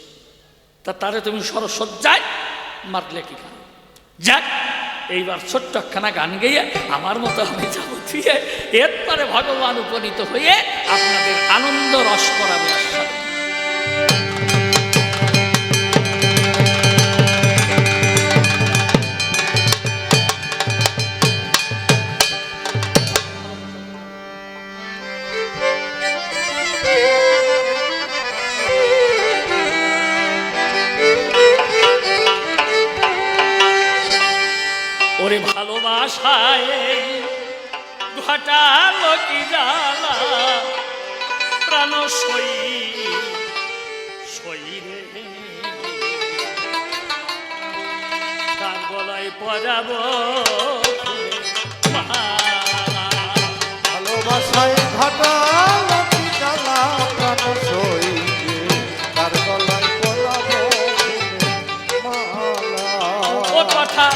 তারে তুমি সরসজ্জায় মারলে কি খান? যাক, এইবার ছোট্ট একখানা গান গেয়ে আমার মতো আমি যাবো দিয়ে এরপরে ভগবান উপনীত হয়ে আপনাদের আনন্দ রস করাবে আস্বাদন। ওরে ভালোবাসায় ঘটালো কি জ্বালা, প্রাণ সই রে, কার গলায় পরাবো ভালোবাসায় ঘটালো কি জ্বালা, প্রাণ সই রে, কার গলায় পরাবো মালা। ও কথা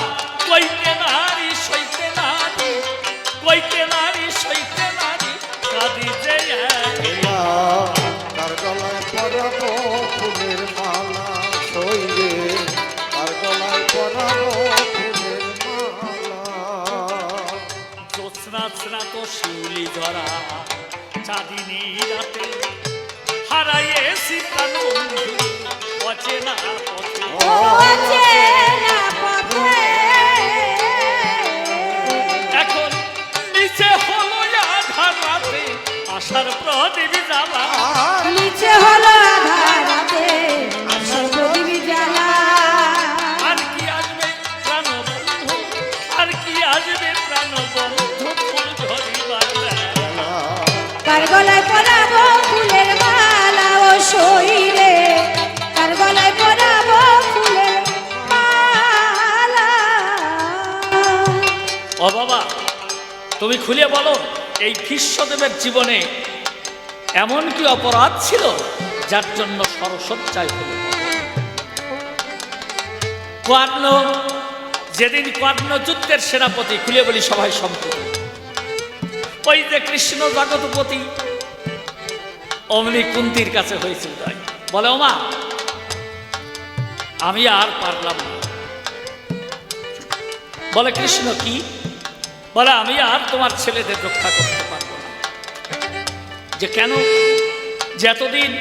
কইতে নারী সইতে নারী, কইতে নারী সইতে নারী, কাঁদি যে কার গলায় পরাবো ফুলের মালা, সই রে, কার গলায় পরাবো ফুলের মালা। জ্যোৎস্না স্নাত শিউলি ধরা চাঁদিনী রাতে হারাইয়েছি প্রাণ বন্ধু অচেনা পথে। এখন নিচে হলো আধার রাতে আশার প্রদীপ জ্বালা, নিচে হলো আধার রাতে আশার প্রদীপ জ্বালা। আর কি আসবে প্রাণ বন্ধু, আর কি আসবে প্রাণ বন্ধু, ফুল ঝরিবার বেলা। কার গলায় পরাবো ফুলের মালা, ও সই রে, কার গলায় পরাবো ফুলের মালা। ও বাবা, তুমি খুলে বলো, এই ভীষ্মদেবের জীবনে এমন কি অপরাধ ছিল যার জন্য সরসজ্জায় হল? কর্ণ, যেদিন কর্ণ যুদ্ধের সেনাপতি, খুলে বলি সবাই সম্পত্তি, ওই যে কৃষ্ণ জগৎপতি, অমনি কুন্তির কাছে হয়েছিল তাই বলে, ওমা আমি আর পারলাম না। বলে কৃষ্ণ কি? বলে আমি আর তোমার ছেলেদের রক্ষা করতে পারবো না। যে কেন? যে এতদিন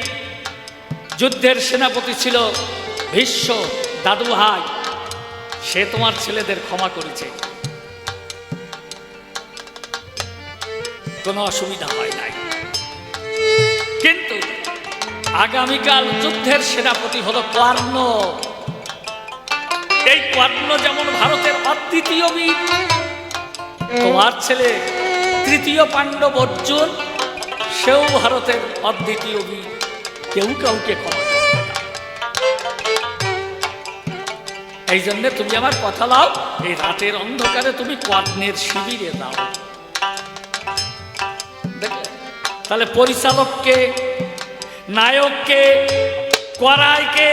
যুদ্ধের সেনাপতি ছিল ভীষ্ম দাদু ভাই, সে তোমার ছেলেদের ক্ষমা করেছে, কোনো অসুবিধা হয় নাই। কিন্তু আগামীকাল যুদ্ধের সেনাপতি হলো কর্ণ। এই কর্ণ যেমন ভারতের অদ্বিতীয় বীর, তোমার ছেলে তৃতীয় পাণ্ডব অর্জুন, সেও ভারতের অদ্বিতীয় বীর, কেউ কাউকে ক্ষমা করবে না। এই জন্য তুমি আমার কথা লাও, এই রাতের অন্ধকারে তুমি কর্ণের শিবিরে দাও। দেখলে, তাহলে পরিচালককে, নায়ককে, করাইকে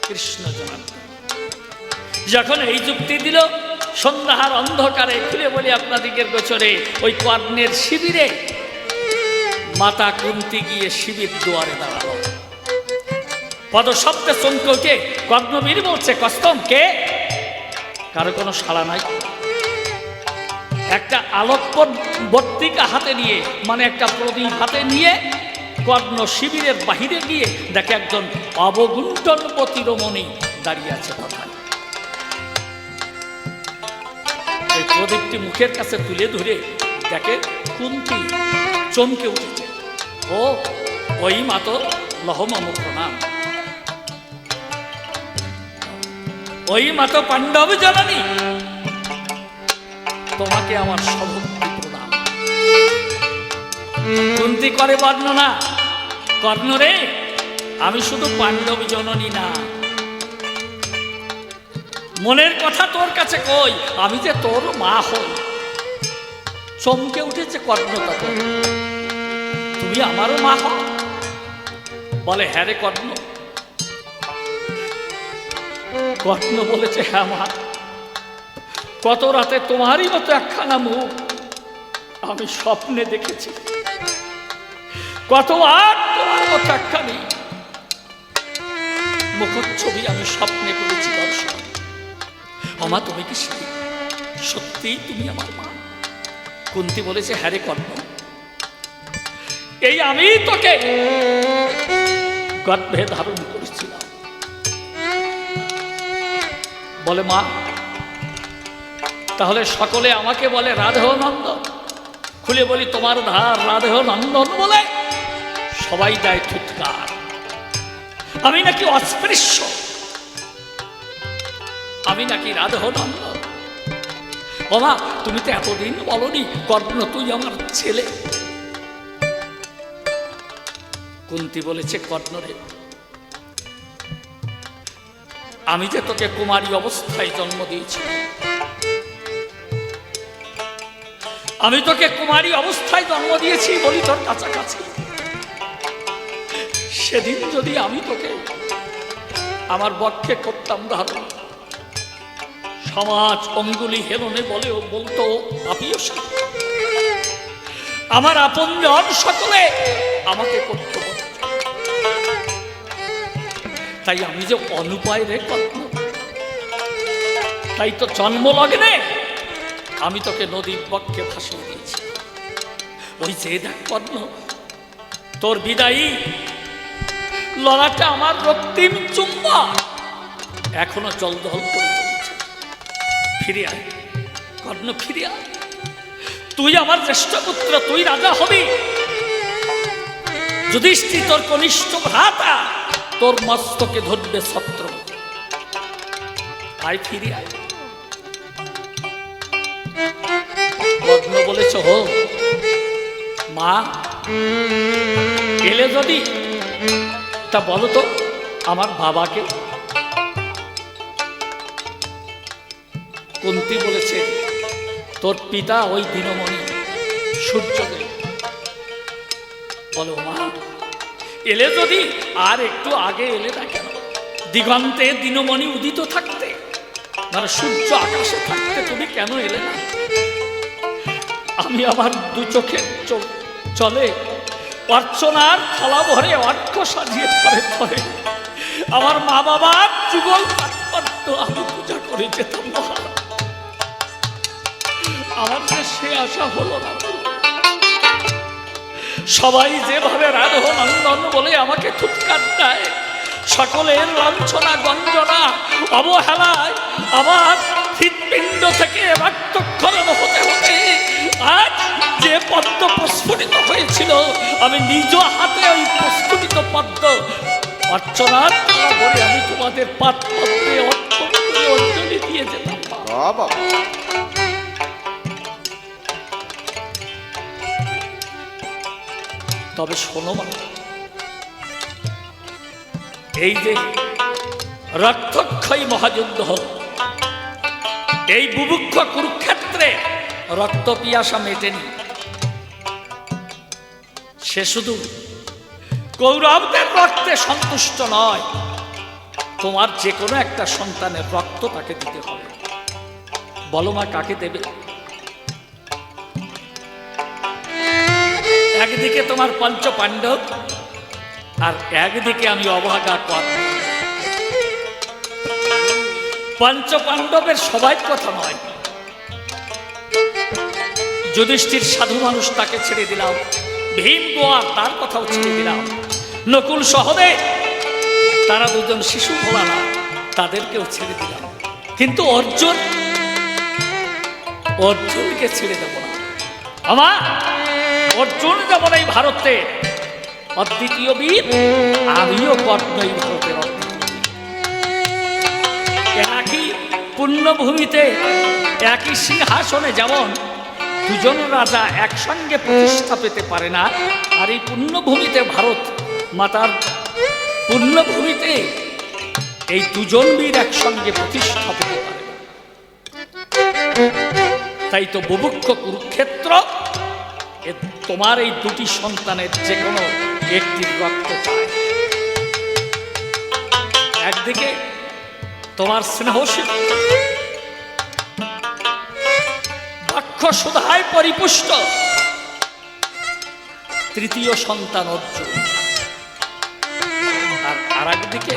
কৃষ্ণ জনার্দন। যখন এই যুক্তি দিল, সন্ধ্যার অন্ধকারে খুলে বলি আপনাদিকের গোচরে ওই কর্ণের শিবিরে মাতা কুন্তি গিয়ে শিবির দুয়ারে দাঁড়ালো। পদশব্দে চমকে উঠে কর্ণবীর বলছে, কস্তম কে? কারো কোনো সাড়া নাই। একটা আলোকবর্তিকা হাতে নিয়ে, মানে একটা প্রদীপ হাতে নিয়ে কর্ণ শিবিরের বাহিরে গিয়ে দেখে একজন অবগুণ্ঠনপতি রমণী দাঁড়িয়ে আছে। কথায় এই প্রদীপটি মুখের কাছে তুলে ধরে দেখে কুন্তী চমকে উঠেছে। ও ওই মাতো লহমম প্রণাম, ওই মাতো পাণ্ডব জননী, তোমাকে আমার সভক্তি প্রণাম। কুন্তী করে বর্ণনা, কর্ণ রে, আমি শুধু পাণ্ডব জননী না, মনের কথা তোর কাছে কই, আমি যে তোর মা হই। চমকে উঠেছে কর্ণ তখন, তুমি আমারও মা হও? বলে হ্যাঁ রে কর্ণ। কর্ণ বলেছে হ্যাঁ মা, কত রাতে তোমারই মতো একখানা মুখ আমি স্বপ্নে দেখেছি, কতবার তোমার মতো একখানি মুখচ্ছবি আমি স্বপ্নে করেছি দর্শন। আমা তুমি কি সত্যিই তুমি আমার মা? কুন্তী বলেছে হ্যাঁ রে কর্ণ, এই আমি তোকে গর্ভে ধারণ করেছিলাম। বলে মা, তাহলে সকলে আমাকে বলে রাধেয় নন্দন, খুলে বলি তোমার ধার রাধেয় নন্দন বলে সবাই দেয় থুৎকার, আমি নাকি অস্পৃশ্য, আমি নাকি রাধেয় নন্দন। ও মা, তুমি তো এতদিন বলনি কর্ণ তুই আমার ছেলে। কুন্তী বলেছে কর্ণ রে, আমি যে তোকে কুমারী অবস্থায় জন্ম দিয়েছি, আমি তোকে কুমারী অবস্থায় জন্ম দিয়েছি বলি তোর কাছাকাছি, সেদিন যদি আমি তোকে আমার বক্ষে করতাম ধারণ, সমাজ অঙ্গুলি হেলনে বলেও বলতো পাপিও, আমার আপনজন সকলে আমাকে করতে বলত। তাই আমি যে অনুপায় রে কর্ণ, তাই তো জন্মলগ্নে আমি তোকে নদীর বক্ষে ভাসিয়ে দিয়েছি। ওই যে দেখ কর্ণ, তোর বিদায়ী লড়াটা আমার রক্তিম চুম্বা এখনো জলদল করে চলছে। ফিরে আয় কর্ণ, ফিরে আয়, তুই আমার জ্যেষ্ঠ পুত্র, তুই রাজা হবি। যুধিষ্ঠির তোর কনিষ্ঠ ভ্রাতা, তোর মস্তকে ধরবে ছত্র। আয়, ফিরে আয়। কর্ণ বলেছ হো মা, এলে যদি তা বলো তো আমার বাবাকে। কুন্তী বলেছে তোর পিতা ওই দিনমণি সূর্যদেব। বলো মা, এলে যদি আর একটু আগে এলে না কেন? দিগন্তে দিনমণি উদিত থাকতে, মানে সূর্য আকাশে থাকতে তুমি কেন এলে না? আমি আমার দু চোখে চলে অর্চনার থালা ভরে অর্ঘ্য সাজিয়ে ধরে ধরে আমার মা বাবার যুগল তাৎপর্য আমি পূজা করে যেতাম। আমার যে সে আশা হলো না। সবাই যেভাবে রাধহ নন্দন বলে আমাকে ফুৎকার দেয়, সকলের লাঞ্ছনা গঞ্জনা অবহেলায় আমার হৃৎপিণ্ড থেকে রক্তক্ষরণ হতে হতে আজ যে পদ্ম প্রস্ফুটিত হয়েছিল, আমি নিজ হাতে ওই প্রস্ফুটিত পদ্ম অর্চনার ভরে আমি তোমাদের পাদ পদ্মে অঞ্জলি দিয়ে যেতাম। বাবা, তবে শোনো মা, এই যে রক্তক্ষয়ী মহাযুদ্ধ হল, এই বুভুক্ষ কুরুক্ষেত্রে রক্ত পিয়াসা মেটেনি। সে শুধু কৌরবদের রক্তে সন্তুষ্ট নয়, তোমার যে কোনো একটা সন্তানের রক্ত তাকে দিতে হবে। বলো মা, কাকে দেবে? একদিকে তোমার পঞ্চ পাণ্ডব, আর একদিকে আমি অভাগা কর্ণ। পঞ্চ পাণ্ডবের সবাই কথা নয়, যুধিষ্ঠির সাধু মানুষ, তাকে ছেড়ে দিলাম। ভীম গোয়া, তার কথাও ছেড়ে দিলাম। নকুল সহদেব, তারা দুজন শিশু ভোলা না, তাদেরকেও ছেড়ে দিলাম। কিন্তু অর্জুন অর্জুনকে ছেড়ে দেব না। আমার অর্জুন যেমন এই ভারতে অদ্বিতীয় বীর, আমিও কর্ণ এই ভারতের অদ্বিতীয় বীর। একই পুণ্যভূমিতে একই সিংহাসনে যেমন দুজন রাজা একসঙ্গে প্রতিষ্ঠা পেতে পারে না, আর এই পুণ্যভূমিতে ভারত মাতার পুণ্যভূমিতে এই দুজন বীর একসঙ্গে প্রতিষ্ঠা পেতে পারে না। তাই তো বুভুক্ষ কুরুক্ষেত্র, তোমার এই দুটি সন্তানের যে কোনো একটির রক্ত চায়। একদিকে তোমার স্নেহশীল বাক্য সুধায় পরিপুষ্ট তৃতীয় সন্তান অর্জুন, আর আরেকদিকে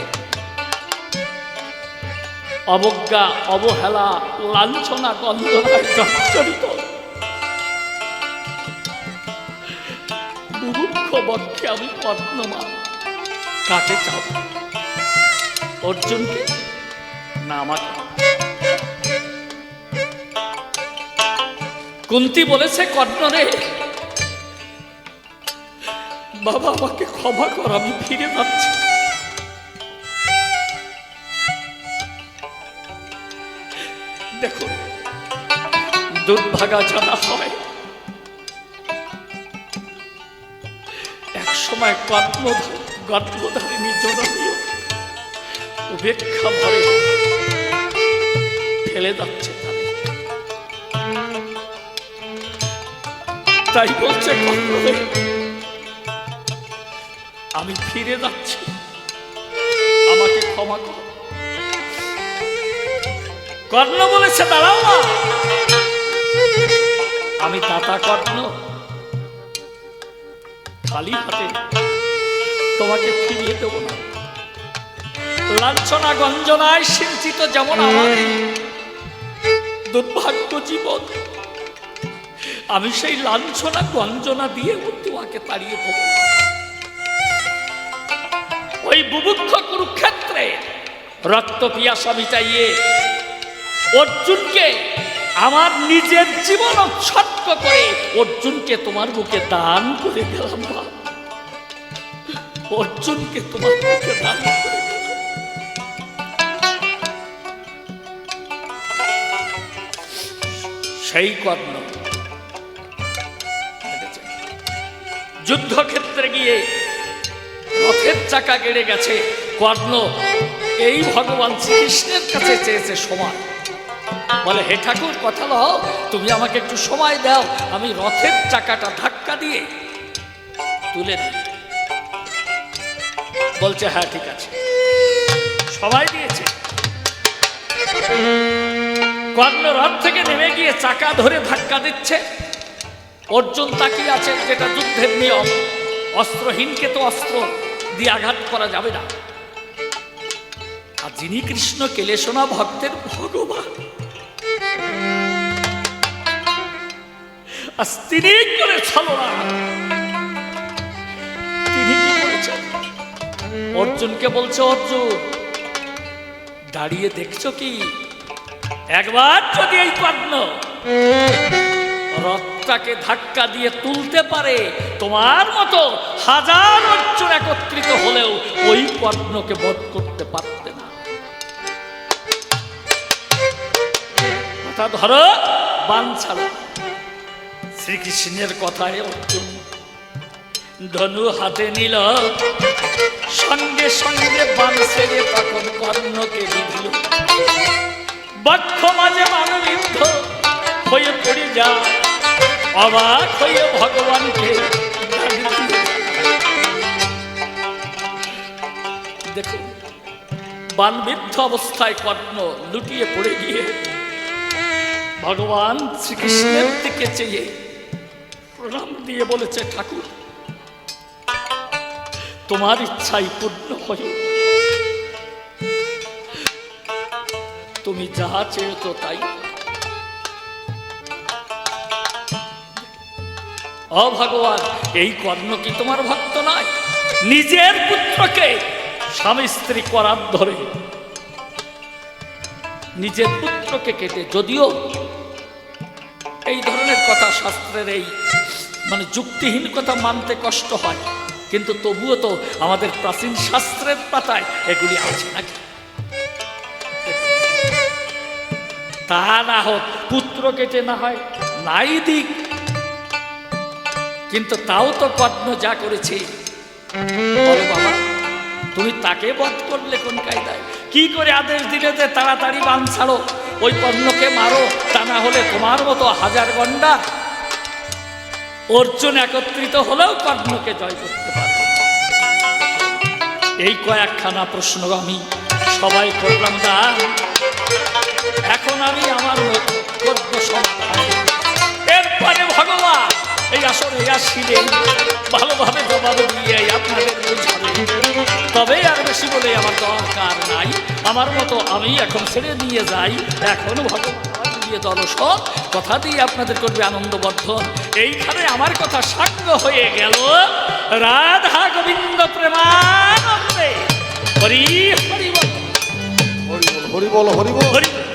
অবজ্ঞা, অবহেলা, লাঞ্ছনা, গন্ধনায় জর্জরিত বুভুক্ষ বক্ষে আমি পদ্মমান। কাকে চাও? অর্জুনকে না আমাকে? কুন্তী বলেছে, কর্ণ রে বাবা, আমাকে ক্ষমা কর, আমি ফিরে যাচ্ছি। দেখো, দুর্ভাগা জানা হয়, এক সময় গর্ভধারিণী জননীয় উপেক্ষা ভরে ফেলে যাচ্ছে। তাই বলছে, আমি ফিরে যাচ্ছি, আমাকে ক্ষমা কর। কর্ণ বলেছে, দাঁড়াও না, আমি দাতা কর্ণ, খালি হাতে তোমাকে ফিরিয়ে দেব না। লাঞ্ছনা গঞ্জনায় সিঞ্চিত যেমন আমার দুর্ভাগ্য জীবন, আমি সেই লাঞ্ছনা গঞ্জনা দিয়ে তোমাকে তাড়িয়ে দেব। ওই বুভুক্ষ কুরুক্ষেত্রে রক্ত পিয়াসা মিটাইয়ে অর্জুনকে আমার নিজের জীবন উৎসর্গ করে অর্জুনকে তোমার বুকে দান করে গেলাম। অর্জুনকে তোমার বুকে দান করে গেলাম। সেই কর্ণ যুদ্ধক্ষেত্রে গিয়ে রথের চাকা গেড়ে গেছে। কর্ণ এই ভগবান শ্রীকৃষ্ণের কাছে চেয়েছে সময়, বলে, হে ঠাকুর, কথা লও, তুমি আমাকে একটু সময় দাও, আমি রথের চাকাটা ধাক্কা দিয়ে তুলে দিই। বলছে, হ্যাঁ ঠিক আছে, সময় দিয়েছে। কর্ণ রথ থেকে নেমে গিয়ে চাকা ধরে ধাক্কা দিচ্ছে। অর্জুন তাকিয়ে আছে, যেটা যুদ্ধের নিয়ম, অস্ত্রহীনকে তো অস্ত্র দিয়ে আঘাত করা যাবে না। আর যিনি কৃষ্ণ কেলেশোনা ভক্তের ভগবান, তিনি করে ছলনা, তিনি কি করেছেন? অর্জুনকে বলছে, অর্জুন দাঁড়িয়ে দেখছো কি? একবার যদি এই কর্ণ রথটাকে ধাক্কা দিয়ে তুলতে পারে, তোমার মতো হাজার অর্জুন একত্রিত হলেও ওই কর্ণকে বধ করতে পারতে না। কথা ধরো, বাণ ছাড়ো। শ্রীকৃষ্ণের কথায় অর্জুন ধনু হাতে নিল, সঙ্গে সঙ্গে বাণ ছেড়ে তখন কর্ণকে বিঁধল। বক্ষ মাঝে মানবিদ্ধ হয়ে পড়ে যা, অবাক হয়ে ভগবানকে দেখুন। বাণবিদ্ধ অবস্থায় কর্ণ লুটিয়ে পড়ে গিয়ে ভগবান শ্রীকৃষ্ণের দিকে চেয়ে প্রণাম দিয়ে বলেছে, ঠাকুর তোমার ইচ্ছাই পূর্ণ হয়ে, তুমি যাহা চেয়েছ তাই। ও ভগবান, এই কর্ণ কি তোমার ভক্ত নয়? নিজের পুত্রকে স্বামী স্ত্রী করার ধরে নিজের পুত্রকে কেটে, যদিও এই ধরনের কথা শাস্ত্রের এই মানে যুক্তিহীন কথা মানতে কষ্ট হয়, কিন্তু তবুও তো আমাদের প্রাচীন শাস্ত্রের পাতায় এগুলি আছে নাকি? তা না হোক, পুত্র কেটে না হয় নাই দিক, কিন্তু তাও তো কর্ণ যা করেছে। বলো বাবা, তুমি তাকে বধ করলে কোন কায়দায়? কি করে আদেশ দিলে যে তাড়াতাড়ি বান ছাড়ো, ওই কর্ণকে মারো, তা না হলে তোমার মতো হাজার গন্ডা অর্জুন একত্রিত হলেও কর্ণকে জয় করতে পারবে? এই কয়েকখানা প্রশ্ন আমি সবাই করলাম দান। এখন আমি আমার কর্ম সমাধান, এরপরে ভগবান এই আসরে আসিলেন ভালোভাবে জবাব দিয়ে আপনাদের বুঝাবে। তবে আর বেশি বলে আমার দরকার নাই, আমার মতো আমি এখন ছেড়ে দিয়ে যাই। এখন ভগবান দিয়ে দর্শন কথা দিয়ে আপনাদের করবে আনন্দবর্ধন। এইখানে আমার কথা সাঙ্গ হয়ে গেল। রাধা গোবিন্দ প্রেমানন্দে হরি হরি বল, হরি বল, হরি বল, হরি বল। হরি বল।